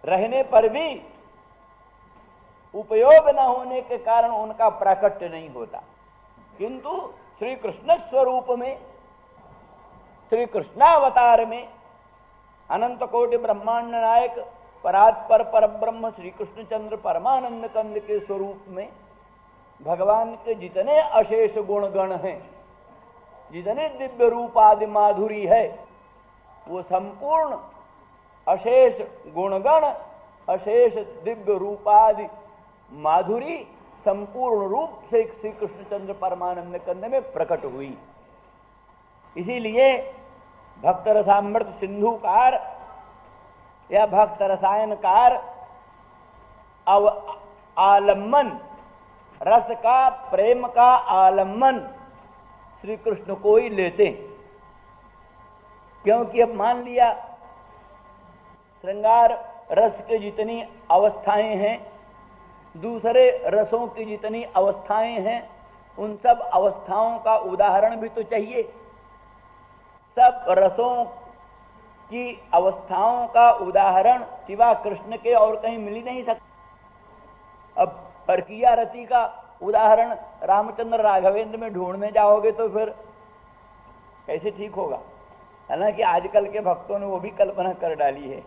रहने पर भी उपयोग न होने के कारण उनका प्राकट्य नहीं होता। किंतु श्री कृष्ण स्वरूप में, श्री कृष्णावतार में, अनंत कोटि ब्रह्मांड नायक परात्पर परब्रह्म श्री कृष्णचंद्र परमानंद कंद के स्वरूप में भगवान के जितने अशेष गुण गण हैं, जितने दिव्य रूप आदि माधुरी है, वो संपूर्ण अशेष गुणगण, अशेष दिव्य रूपादि माधुरी संपूर्ण रूप से श्री कृष्णचंद्र परमानंद कंद में प्रकट हुई। इसीलिए भक्त रसामृत सिंधुकार या भक्त रसायनकार आलम्बन, रस का, प्रेम का आलम्बन श्री कृष्ण को ही लेते, क्योंकि अब मान लिया श्रृंगार रस के जितनी अवस्थाएं हैं, दूसरे रसों की जितनी अवस्थाएं हैं, उन सब अवस्थाओं का उदाहरण भी तो चाहिए। सब रसों की अवस्थाओं का उदाहरण सिवा कृष्ण के और कहीं मिल ही नहीं सकता। अब परकीया रति का उदाहरण रामचंद्र राघवेंद्र में ढूंढने जाओगे तो फिर कैसे ठीक होगा। हालांकि आजकल के भक्तों ने वो भी कल्पना कर डाली है,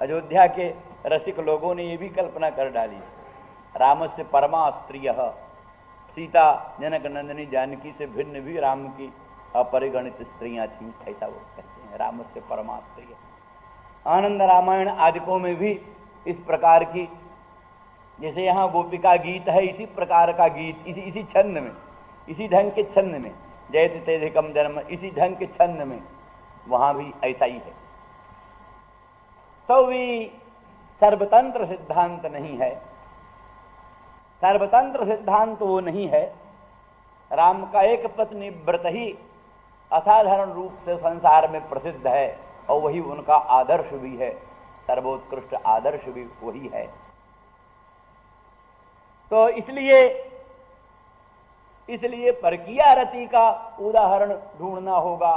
अयोध्या के रसिक लोगों ने ये भी कल्पना कर डाली है, रामस्य परमा स्त्रिय, सीता जनक नंदिनी जानकी से भिन्न भी राम की अपरिगणित स्त्रियां थीं, ऐसा वो कहते हैं, रामस्य परमा स्त्रिय। आनंद रामायण आदिकों में भी इस प्रकार की, जैसे यहाँ गोपिका गीत है, इसी प्रकार का गीत इसी छंद में, इसी ढंग के छंद में, जयति तेधिकम जन्म, इसी ढंग के छंद में वहां भी ऐसा ही है। तो भी सर्वतंत्र सिद्धांत नहीं है, सर्वतंत्र सिद्धांत वो नहीं है। राम का एक पत्नी व्रत ही असाधारण रूप से संसार में प्रसिद्ध है और वही उनका आदर्श भी है, सर्वोत्कृष्ट आदर्श भी वही है। तो इसलिए परकीया रति का उदाहरण ढूंढना होगा,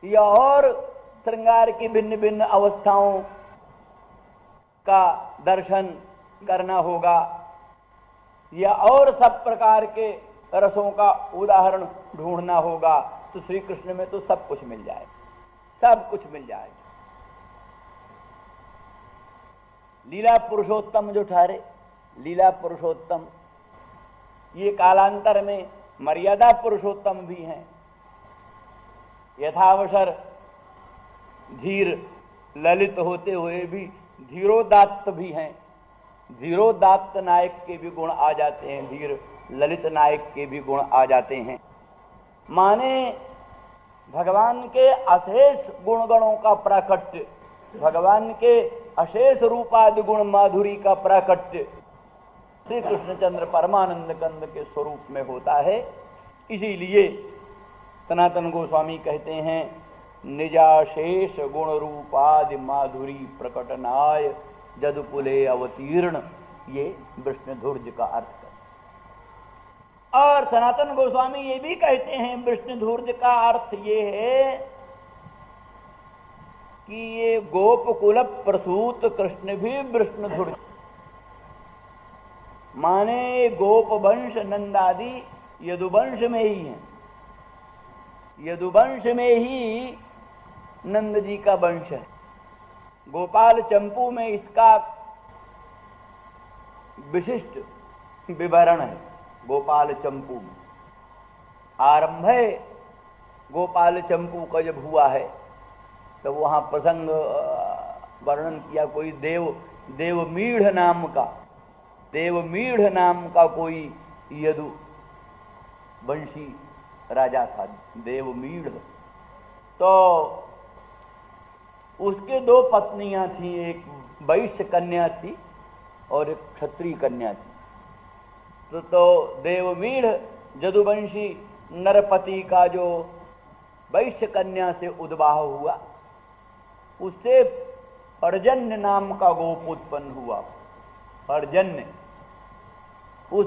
या और श्रृंगार की भिन्न भिन्न अवस्थाओं का दर्शन करना होगा, या और सब प्रकार के रसों का उदाहरण ढूंढना होगा। तो श्री कृष्ण में तो सब कुछ मिल जाए, सब कुछ मिल जाए। लीला पुरुषोत्तम जो ठहरे, लीला पुरुषोत्तम, ये कालांतर में मर्यादा पुरुषोत्तम भी हैं। यथावसर धीर ललित होते हुए भी धीरोदात्त भी हैं, धीरोदात्त नायक के भी गुण आ जाते हैं, धीर ललित नायक के भी गुण आ जाते हैं। माने भगवान के अशेष गुणगणों का प्राकट्य, भगवान के अशेष रूपादि गुण माधुरी का प्राकट्य श्री कृष्णचंद्र परमानंद कंद के स्वरूप में होता है। इसीलिए सनातन गोस्वामी कहते हैं, निजाशेष गुण रूपादि माधुरी प्रकटनाय जदुकुले अवतीर्ण, ये विष्णुधुर्ज का अर्थ है। और सनातन गोस्वामी ये भी कहते हैं, विष्णुधुर्ज का अर्थ ये है कि ये गोपकुल प्रसूत कृष्ण भी विष्णुधुर्ज, माने गोप वंश नंदादि यदुवंश में ही है, यदुवंश में ही नंद जी का वंश है। गोपाल चंपू में इसका विशिष्ट विवरण है। गोपाल चंपू में आरंभ है, गोपाल चंपू का जब हुआ है तो वहां प्रसंग वर्णन किया, कोई देवमीढ़ नाम का कोई यदु वंशी राजा था, देवमीढ़। तो उसके दो पत्नियां थी, एक वैश्य कन्या थी और एक क्षत्रिय कन्या थी। तो देवमीढ़ जदुवंशी नरपति का जो वैश्य कन्या से उद्वाह हुआ, उससे पर्जन्य नाम का गोप उत्पन्न हुआ। पर्जन्य, उस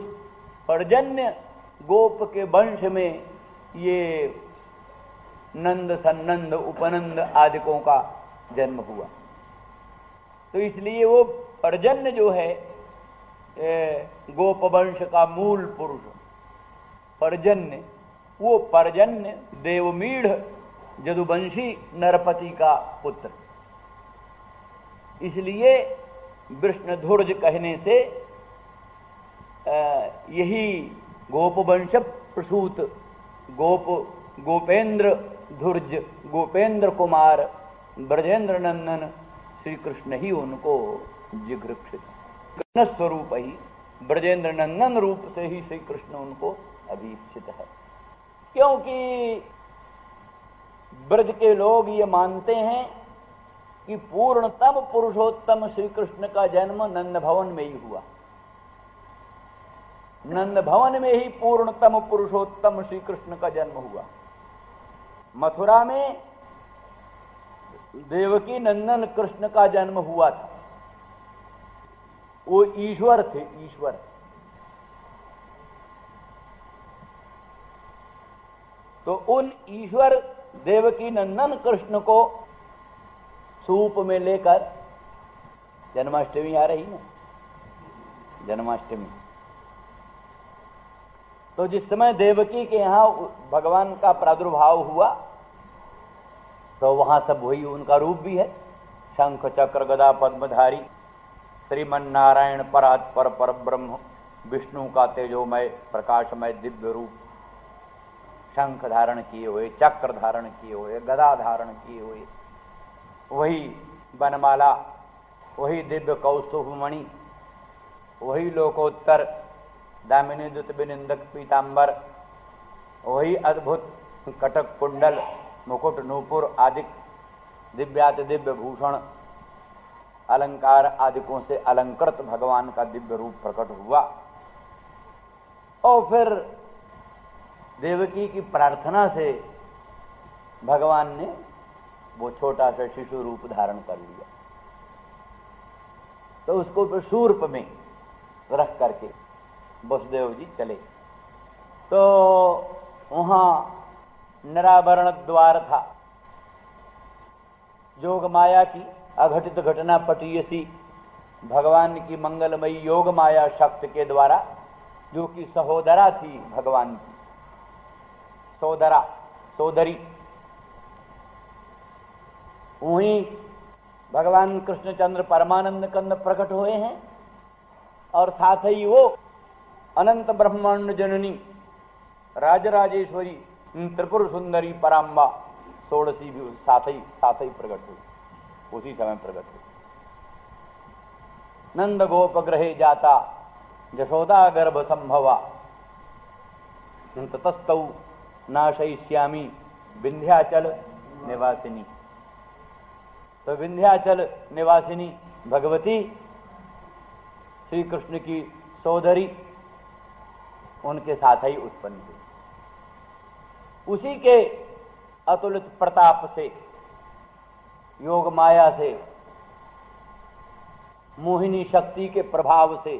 पर्जन्य गोप के वंश में ये नंद सन्नंद उपनंद आदिकों का जन्म हुआ। तो इसलिए वो पर्जन्य जो है गोप वंश का मूल पुरुष पर्जन्य, वो पर्जन्य देवमीढ़ जदुवंशी नरपति का पुत्र। इसलिए विष्णुधुर्ज कहने से यही गोपवंश प्रसूत गोपेंद्र धुर्ज, गोपेंद्र कुमार ब्रजेंद्र नंदन श्री कृष्ण ही उनको जिघृक्षित, कृष्ण स्वरूप ही ब्रजेंद्र नंदन रूप से ही श्री कृष्ण उनको अभीप्सित है। क्योंकि ब्रज के लोग ये मानते हैं कि पूर्णतम पुरुषोत्तम श्री कृष्ण का जन्म नंद भवन में ही हुआ। नंद भवन में ही पूर्णतम पुरुषोत्तम श्री कृष्ण का जन्म हुआ। मथुरा में देवकी नंदन कृष्ण का जन्म हुआ था, वो ईश्वर थे, ईश्वर। तो उन ईश्वर देवकी नंदन कृष्ण को सूप में लेकर, जन्माष्टमी आ रही ना, जन्माष्टमी, तो जिस समय देवकी के यहां भगवान का प्रादुर्भाव हुआ तो वहां सब वही उनका रूप भी है, शंख चक्र गदा पद्मधारी श्रीमन नारायण परात्पर पर ब्रह्म विष्णु का तेजोमय प्रकाशमय दिव्य रूप, शंख धारण किए हुए, चक्र धारण किए हुए, गदा धारण किए हुए, वही बनमाला, वही दिव्य कौस्तुभ मणि, वही लोकोत्तर दामिनी दुत विनिंदक पीतांबर, वही अद्भुत कटक कुंडल मुकुट नूपुर आदि दिव्याति दिव्य भूषण अलंकार आदिकों से अलंकृत भगवान का दिव्य रूप प्रकट हुआ। और फिर देवकी की प्रार्थना से भगवान ने वो छोटा सा शिशु रूप धारण कर लिया। तो उसको फिर शूर्प में रख करके वसुदेव जी चले। तो वहां निरावरण द्वार था, योग माया की अघटित घटना पटीयसी भगवान की मंगलमयी योग माया शक्ति के द्वारा, जो कि सहोदरा थी भगवान की, सोदरा सोदरी, वहीं भगवान कृष्णचंद्र परमानंद कंद प्रकट हुए हैं। और साथ ही वो अनंत ब्रह्मांड जननी राजराजेश्वरी त्रिपुर सुंदरी पराम्बा षोडशी भी साथ ही प्रकट हुई, उसी समय प्रकट हुई। नंद गोप ग्रहे जाता यशोदा गर्भ संभवा ततस्तौ नाशयिष्यामि विंध्याचल निवासिनी। तो विंध्याचल निवासिनी भगवती श्री कृष्ण की सोदरी उनके साथ ही उत्पन्न हुई। उसी के अतुलित प्रताप से, योग माया से, मोहिनी शक्ति के प्रभाव से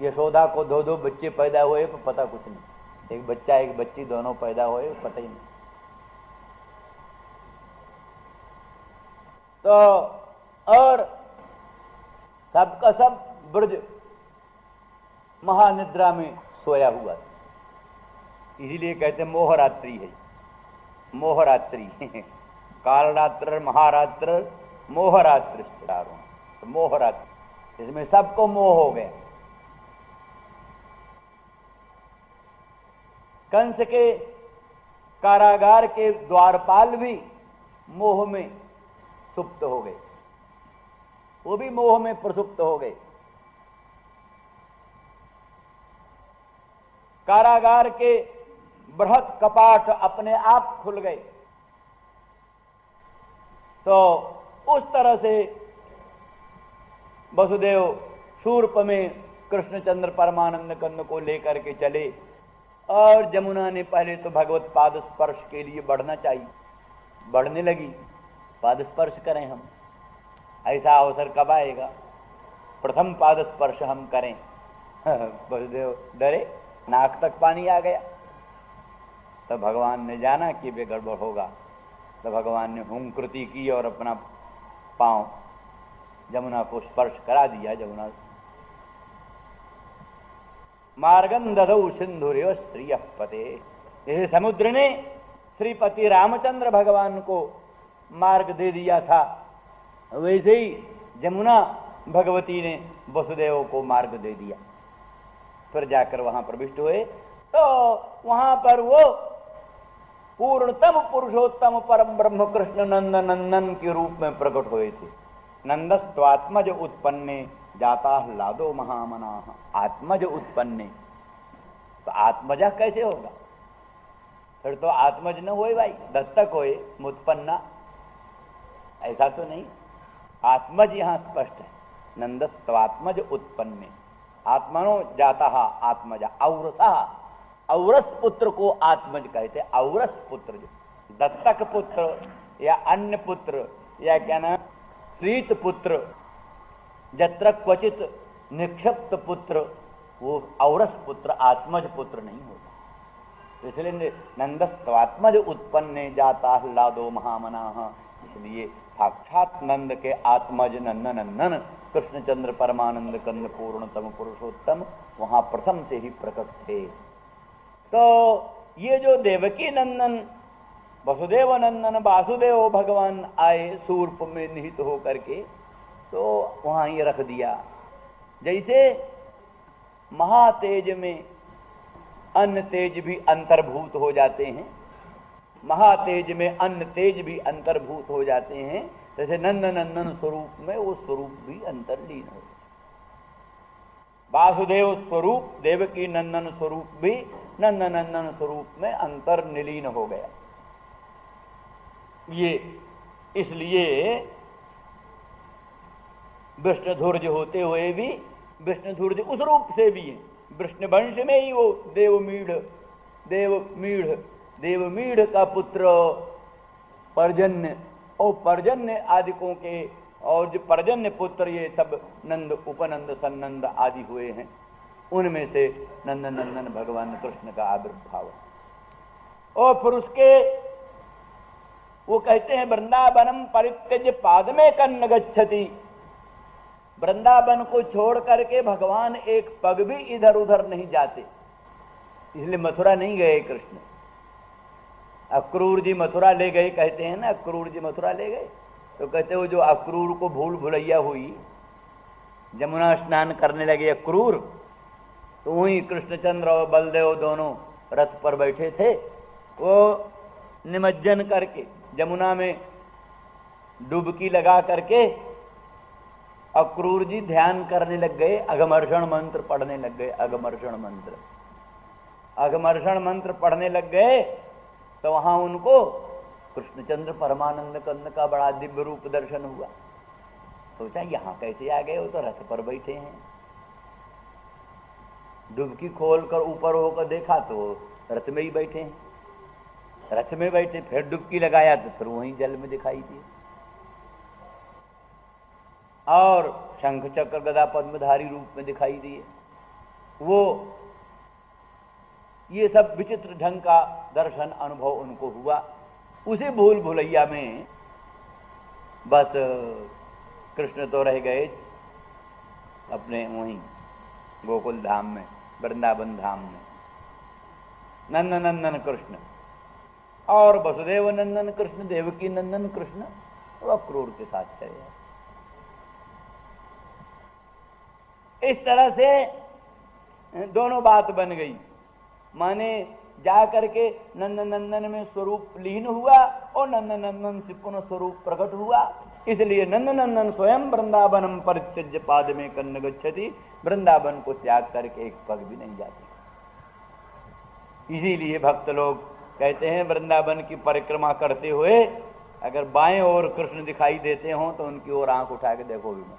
यशोदा को दो दो बच्चे पैदा हुए, तो पता कुछ नहीं, एक बच्चा एक बच्ची दोनों पैदा हुए, पता ही नहीं। तो और सबका सब ब्रज महानिद्रा में सोया हुआ था, इसीलिए कहते मोहरात्रि है, मोहरात्रि कालरात्र महारात्र मोहरात्रि, तो मोहरात्रि, इसमें सबको मोह हो गया। कंस के कारागार के द्वारपाल भी मोह में सुप्त हो गए, वो भी मोह में प्रसुप्त हो गए। कारागार के बृहत कपाट अपने आप खुल गए। तो उस तरह से वसुदेव शूर्प में कृष्णचंद्र परमानंद कंद को लेकर के चले। और जमुना ने पहले तो भगवत पाद स्पर्श के लिए बढ़ना चाहिए, बढ़ने लगी, पाद स्पर्श करें हम, ऐसा अवसर कब आएगा, प्रथम पाद स्पर्श हम करें। वसुदेव डरे, नाक तक पानी आ गया। तो भगवान ने जाना कि वे गड़बड़ होगा, तो भगवान ने हुंकृति की और अपना पांव जमुना को स्पर्श करा दिया। जमुना मार्गं ददौ सिंधुरेव श्रियः पते, जैसे समुद्र ने श्रीपति रामचंद्र भगवान को मार्ग दे दिया था, वैसे ही जमुना भगवती ने वसुदेव को मार्ग दे दिया। फिर जाकर वहां प्रविष्ट हुए। तो वहां पर वो पूर्णतम पुरुषोत्तम परम ब्रह्म कृष्ण नंद नंदन के रूप में प्रकट हुए थे। नंदस्त्वात्मज उत्पन्ने जाता लादो महामना, आत्मज उत्पन्ने, तो आत्मजा कैसे होगा, फिर तो आत्मज न होए भाई, दत्तक होए मुत्पन्ना, ऐसा तो नहीं। आत्मज यहां स्पष्ट है, नंदस्त्वात्मज उत्पन्ने, आत्मनो जाता आत्मजा, औरसा, औरस पुत्र को आत्मज कहते, औरस पुत्र, दत्तक पुत्र या अन्य पुत्र या क्या नाम प्रीत पुत्र, जत्र क्वचित निक्षिप्त पुत्र, वो औरस पुत्र आत्मज पुत्र नहीं होता। इसलिए नंदस्त्वात्मज उत्पन्ने जाता ह्लादो महामनाः, इसलिए साक्षात नंद के आत्मज नंदन कृष्णचंद्र परमानंद कंद पूर्णतम पुरुषोत्तम वहां प्रथम से ही प्रकट थे। तो ये जो देवकी नंदन वसुदेव नंदन वासुदेव भगवान आए सूर्प में निहित हो करके, तो वहां ये रख दिया। जैसे महातेज में अन्य तेज भी अंतर्भूत हो जाते हैं, महातेज में अन्य तेज भी अंतर्भूत हो जाते हैं, जैसे नंदन स्वरूप में वो स्वरूप भी अंतर्लीन हो। वासुदेव स्वरूप देवकी नंदन स्वरूप भी नंदन स्वरूप में अंतर्निलीन हो गया। ये इसलिए विष्णुधुर्ज होते हुए भी, विष्णुधुर्ज उस रूप से भी है, विष्णु वंश में ही वो देवमीढ़ का पुत्र पर्जन्य, और पर्जन्य आदिकों के, और जो पर्जन्य पुत्र ये सब नंद उपनंद सन्नंद आदि हुए हैं, उनमें से नंदन भगवान कृष्ण का आविर्भाव। और फिर उसके वो कहते हैं वृंदावनम परित्यज्य पादमे कन्न गच्छति, वृंदावन को छोड़ करके भगवान एक पग भी इधर उधर नहीं जाते, इसलिए मथुरा नहीं गए कृष्ण। अक्रूर जी मथुरा ले गए कहते हैं ना, अक्रूर जी मथुरा ले गए, तो कहते हो जो अक्रूर को भूल भुलैया हुई, जमुना स्नान करने लगे अक्रूर, तो वहीं कृष्णचंद्र और बलदेव दोनों रथ पर बैठे थे, वो निमज्जन करके जमुना में डुबकी लगा करके अक्रूर जी ध्यान करने लग गए, अघमर्षण मंत्र पढ़ने लग गए, अघमर्षण मंत्र पढ़ने लग गए। तो वहां उनको कृष्णचंद्र परमानंद कंद का बड़ा दिव्य रूप दर्शन हुआ। सोचा यहां कैसे आ गए, वो तो रथ पर बैठे हैं। डुबकी खोल कर ऊपर होकर देखा तो रथ में ही बैठे हैं, रथ में बैठे, फिर डुबकी लगाया तो फिर वहीं जल में दिखाई दिए, और शंख चक्र गदा पद्मधारी रूप में दिखाई दिए। वो ये सब विचित्र ढंग का दर्शन अनुभव उनको हुआ। उसी भूल भुलैया में बस कृष्ण तो रह गए अपने वहीं गोकुल धाम में, वृंदावन धाम में, नंदन कृष्ण, और वसुदेव नंदन कृष्ण, देवकी नंदन कृष्ण और अक्रूर के साथ चले। इस तरह से दोनों बात बन गई, माने जा करके नंदन में स्वरूप लीन हुआ और नंदन से पुनः स्वरूप प्रकट हुआ। इसलिए नंदन स्वयं वृंदावनम परित्यज्य पाद में कन्न गच्छति, वृंदावन को त्याग करके एक पग भी नहीं जाते। इसीलिए भक्त लोग कहते हैं वृंदावन की परिक्रमा करते हुए अगर बाएं ओर कृष्ण दिखाई देते हो तो उनकी ओर आंख उठा के देखो भी मत।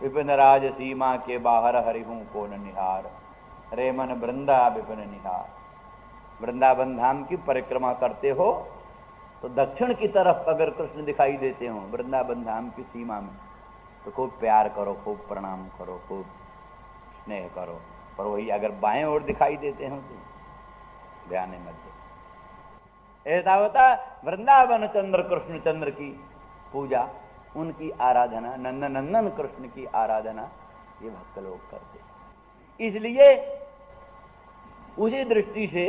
विपिन राज सीमा के बाहर हरिहूं को न निहार, रे मन वृंदा विपिन निहार। वृंदावन धाम की परिक्रमा करते हो तो दक्षिण की तरफ अगर कृष्ण दिखाई देते हो वृंदावन धाम की सीमा में, तो खूब प्यार करो, खूब प्रणाम करो, खूब स्नेह करो। पर वही अगर बाएं ओर दिखाई देते हो तो ध्यान मत दो। ऐसा होता वृंदावन चंद्र कृष्ण चंद्र की पूजा, उनकी आराधना, नंदन कृष्ण की आराधना ये भक्त लोग करते। इसलिए उसी दृष्टि से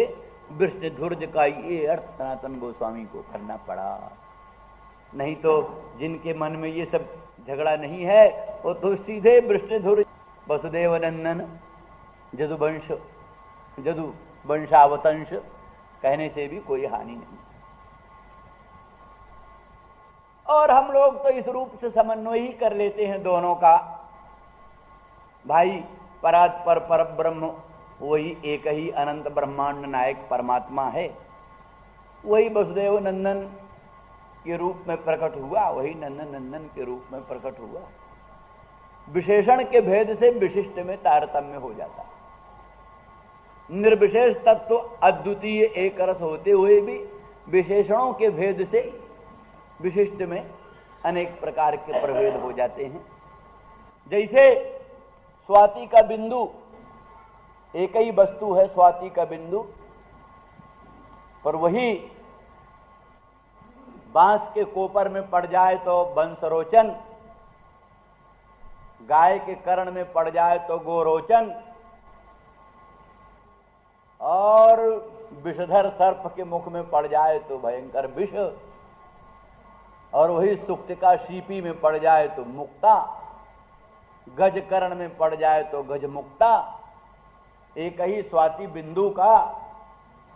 विष्णुधुर्ज का ये अर्थ सनातन गोस्वामी को करना पड़ा। नहीं तो जिनके मन में ये सब झगड़ा नहीं है वो तो सीधे विष्णुधुर्ज वसुदेव नंदन जदु वंशावतंश कहने से भी कोई हानि नहीं। और हम लोग तो इस रूप से समन्वय ही कर लेते हैं दोनों का। भाई परात्पर पर ब्रह्म वही एक ही अनंत ब्रह्मांड नायक परमात्मा है, वही वसुदेव नंदन के रूप में प्रकट हुआ, वही नंदन के रूप में प्रकट हुआ। विशेषण के भेद से विशिष्ट में तारतम्य हो जाता। निर्विशेष तत्व अद्वितीय एक रस होते हुए भी विशेषणों के भेद से विशिष्ट में अनेक प्रकार के प्रभेद हो जाते हैं। जैसे स्वाति का बिंदु एक ही वस्तु है स्वाति का बिंदु, पर वही बांस के कोपर में पड़ जाए तो बंसरोचन, गाय के कर्ण में पड़ जाए तो गोरोचन, और विषधर सर्प के मुख में पड़ जाए तो भयंकर विष, और वही सुक्तिका सीपी में पड़ जाए तो मुक्ता, गज कर्ण में पड़ जाए तो गज मुक्ता। एक ही स्वाति बिंदु का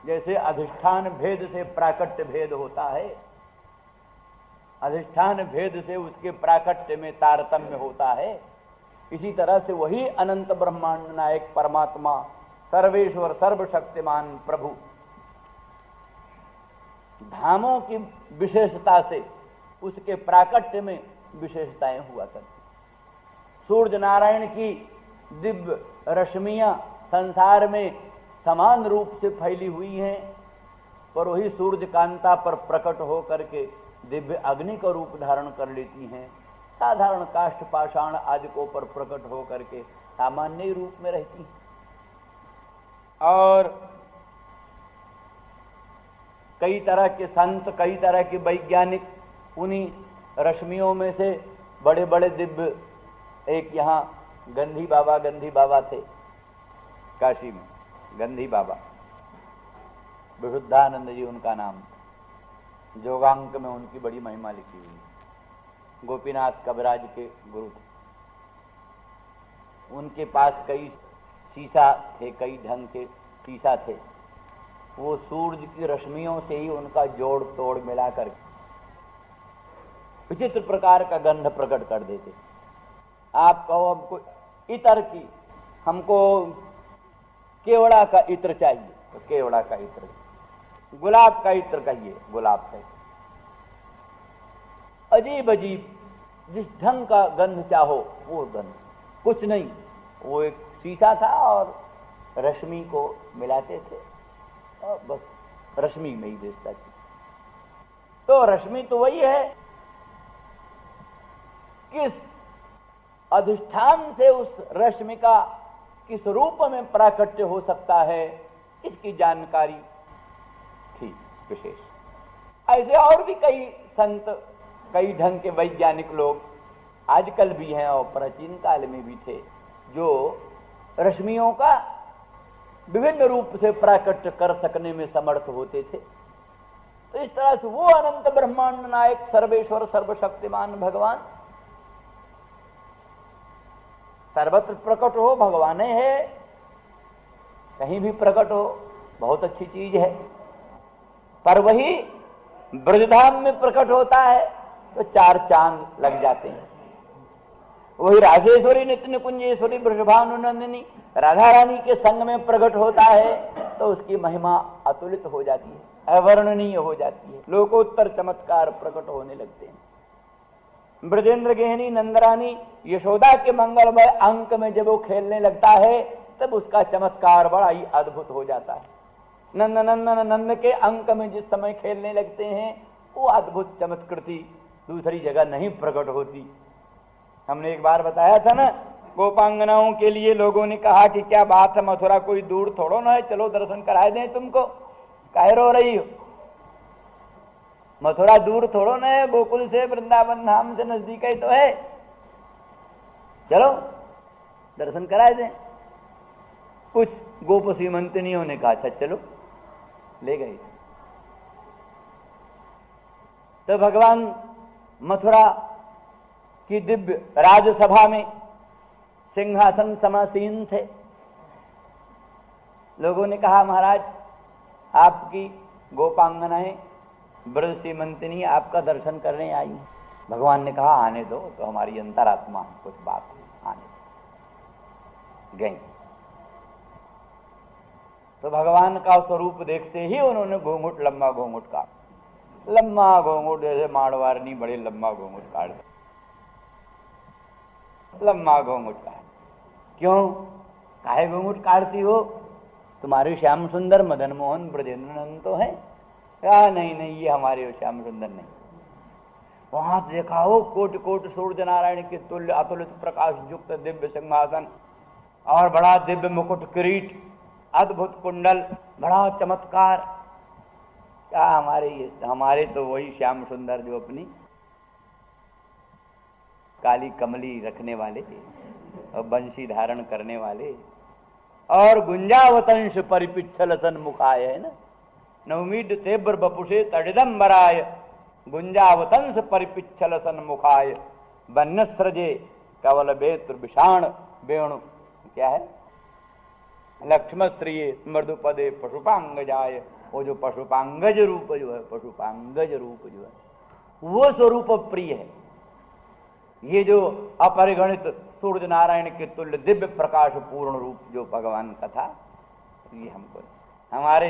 जैसे अधिष्ठान भेद से प्राकट्य भेद होता है, अधिष्ठान भेद से उसके प्राकट्य में तारतम्य होता है, इसी तरह से वही अनंत ब्रह्मांड नायक परमात्मा सर्वेश्वर सर्वशक्तिमान प्रभु धामों की विशेषता से उसके प्राकट्य में विशेषताएं हुआ करती। सूर्य नारायण की दिव्य रश्मियां संसार में समान रूप से फैली हुई हैं, पर वही सूर्य कांता पर प्रकट हो करके दिव्य अग्नि का रूप धारण कर लेती हैं। साधारण काष्ठ पाषाण आदि को पर प्रकट हो करके सामान्य रूप में रहती हैं। और कई तरह के संत, कई तरह के वैज्ञानिक उन्हीं रश्मियों में से बड़े बड़े दिव्य, एक यहाँ गंधी बाबा थे काशी में, गंधी बाबा विशुद्धानंद जी उनका नाम, जोगांक में उनकी बड़ी महिमा लिखी हुई। गोपीनाथ कविराज के गुरु थे। उनके पास कई शीशा थे, कई ढंग के शीशा थे। वो सूरज की रश्मियों से ही उनका जोड़ तोड़ मिलाकर विचित्र प्रकार का गंध प्रकट कर देते। आप कहो हमको इत्र की, हमको केवड़ा का इत्र चाहिए तो केवड़ा का इत्र, गुलाब का इत्र कहिए गुलाब का इत्र। अजीब अजीब जिस ढंग का गंध चाहो वो गंध, कुछ नहीं, वो एक शीशा था और रश्मि को मिलाते थे और बस रश्मि में ही देखता थी। तो रश्मि तो वही है, किस अधिष्ठान से उस रश्मि का किस रूप में प्राकट्य हो सकता है, इसकी जानकारी थी विशेष। ऐसे और भी कई संत, कई ढंग के वैज्ञानिक लोग आजकल भी हैं और प्राचीन काल में भी थे, जो रश्मियों का विभिन्न रूप से प्राकट्य कर सकने में समर्थ होते थे। तो इस तरह से वो अनंत ब्रह्मांड नायक सर्वेश्वर सर्वशक्तिमान भगवान सर्वत्र प्रकट हो, भगवान है, कहीं भी प्रकट हो, बहुत अच्छी चीज है। पर वही ब्रजधाम में प्रकट होता है तो चार चांद लग जाते हैं। वही राजेश्वरी नित्य निकुंजेश्वरी वृषभानुनंदिनी राधा रानी के संग में प्रकट होता है तो उसकी महिमा अतुलित हो जाती है, अवर्णनीय हो जाती है, लोकोत्तर चमत्कार प्रकट होने लगते हैं। ब्रजेंद्र गेहनी नंदरानी यशोदा के मंगलमय अंक में जब वो खेलने लगता है तब उसका चमत्कार बड़ा ही अद्भुत हो जाता है। नंद नंदन नंद के अंक में जिस समय खेलने लगते हैं वो अद्भुत चमत्कृति दूसरी जगह नहीं प्रकट होती। हमने एक बार बताया था ना, गोपांगनाओं के लिए लोगों ने कहा कि क्या बात है, मथुरा कोई दूर थोड़ो ना है, चलो दर्शन करा दें तुमको, काहे रो रही हो, मथुरा दूर थोड़ो ना है, गोकुल से वृंदावन धाम से नजदीक ही तो है, चलो दर्शन करा दें। कुछ गोप सीमंतनियों ने कहा अच्छा चलो, ले गए। तो भगवान मथुरा की दिव्य राजसभा में सिंहासन समासीन थे। लोगों ने कहा महाराज आपकी गोपांगनाएं ब्रज सीमंतिनी आपका दर्शन करने आई हैं। भगवान ने कहा आने दो, तो हमारी अंतरात्मा कुछ बात है, आने दो। गई तो भगवान का स्वरूप देखते ही उन्होंने घूंघट, लंबा घूंघट काट, लंबा घूंघट, जैसे माड़वारनी बड़े लंबा घूंघट काट, लंबा घूंघट काट। क्यों काहे घूंघट काटती हो, तुम्हारे श्याम सुंदर मदन मोहन ब्रजेंद्र नंदन तो है। क्या नहीं नहीं, ये हमारे श्याम सुंदर नहीं। वहां देखा हो कोटि कोटि सूर्य नारायण के तुल्य अतुलित प्रकाश युक्त दिव्य सिंहासन, और बड़ा दिव्य मुकुट किरीट, अद्भुत कुंडल, बड़ा चमत्कार। क्या हमारे तो वही श्याम सुंदर जो अपनी काली कमली रखने वाले और बंशी धारण करने वाले, और गुंजावतंश परिपिच्छल सन्मुखाय है ना, नवमीड तेब्र बपुषे तडिदंबराय गुंजावतंश परिपिच्छल सन्मुखाय वन्यस्रजे कवल बेत्र विषाण वेणु, क्या है, लक्ष्मण स्त्रिये मृदुपदे पशुपांगजाय, वो जो पशुपांगज रूप जो है, पशुपांगज रूप जो है वो स्वरूप प्रिय है। ये जो अपरिगणित सूर्य नारायण के तुल्य दिव्य प्रकाश पूर्ण रूप जो भगवान का था, ये हमको, हमारे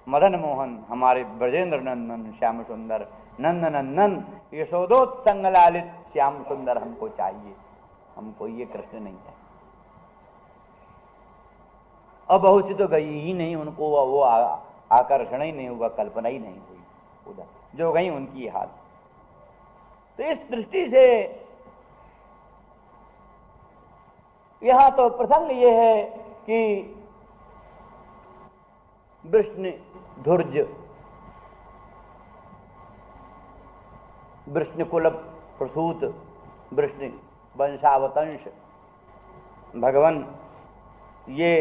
मदन मोहन, हमारे ब्रजेंद्र नंदन श्याम सुंदर नंद नंदन यशोदोत्संग लालित श्याम सुंदर हमको चाहिए, हमको ये कृष्ण नहीं चाहिए। और बहुत सी तो गई ही नहीं, उनको वो आकर्षण ही नहीं हुआ, कल्पना ही नहीं हुई उधर, जो गई उनकी हाल। तो इस दृष्टि से यहां तो प्रसंग ये है कि वृष्ण धुर्ज, वृष्ण कुल प्रसूत, वृष्ण वंशावतंश भगवान, ये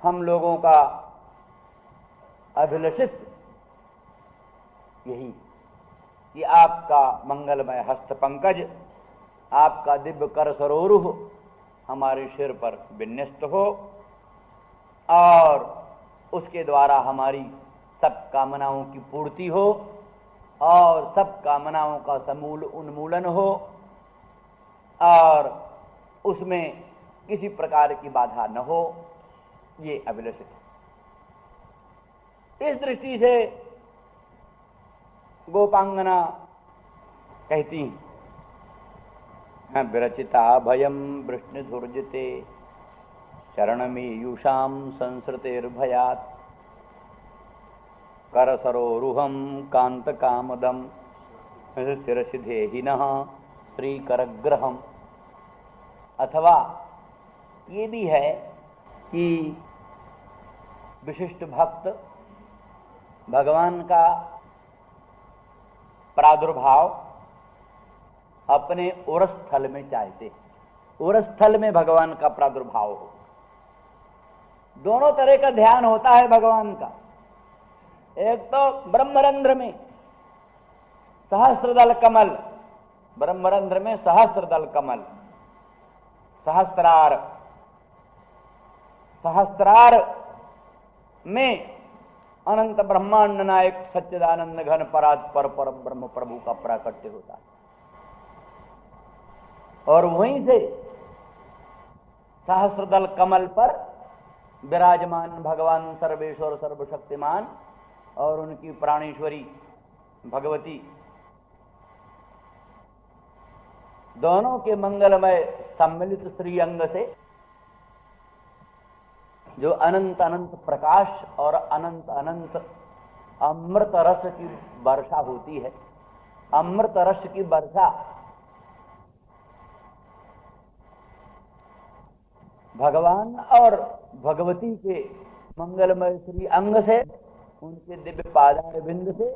हम लोगों का अभिलषित यही कि आपका मंगलमय हस्त पंकज, आपका दिव्य कर सरोरुह हमारे सिर पर विन्यस्त हो, और उसके द्वारा हमारी सब कामनाओं की पूर्ति हो, और सब कामनाओं का समूल उन्मूलन हो, और उसमें किसी प्रकार की बाधा न हो, ये अभिलषित है। इस दृष्टि से गोपांगना कहती हैं, विरचिता भयम वृष्णिधुर्जिते चरणमीयुषाम संसृतेर्भयात् करसरोरुहम कांत कामदम शिरसिधेहिनः श्रीकरग्रहम। अथवा ये भी है कि विशिष्ट भक्त भगवान का प्रादुर्भाव अपने उरस्थल में चाहते, उरस्थल में भगवान का प्रादुर्भाव हो। दोनों तरह का ध्यान होता है भगवान का। एक तो ब्रह्मरंध्र में सहस्त्रदल कमल, ब्रह्मरंध्र में सहस्त्रदल कमल, सहस्त्रार, सहस्त्रार में अनंत ब्रह्मांड नायक सच्चिदानंद घन परात्पर पर ब्रह्म प्रभु का प्राकट्य होता है। और वहीं से सहस्त्रदल कमल पर विराजमान भगवान सर्वेश्वर सर्वशक्तिमान और उनकी प्राणेश्वरी भगवती, दोनों के मंगलमय सम्मिलित श्री अंग से जो अनंत अनंत प्रकाश और अनंत अनंत अमृत रस की वर्षा होती है, अमृत रस की वर्षा भगवान और भगवती के मंगलमय श्री अंग से, उनके दिव्य पादार बिंद से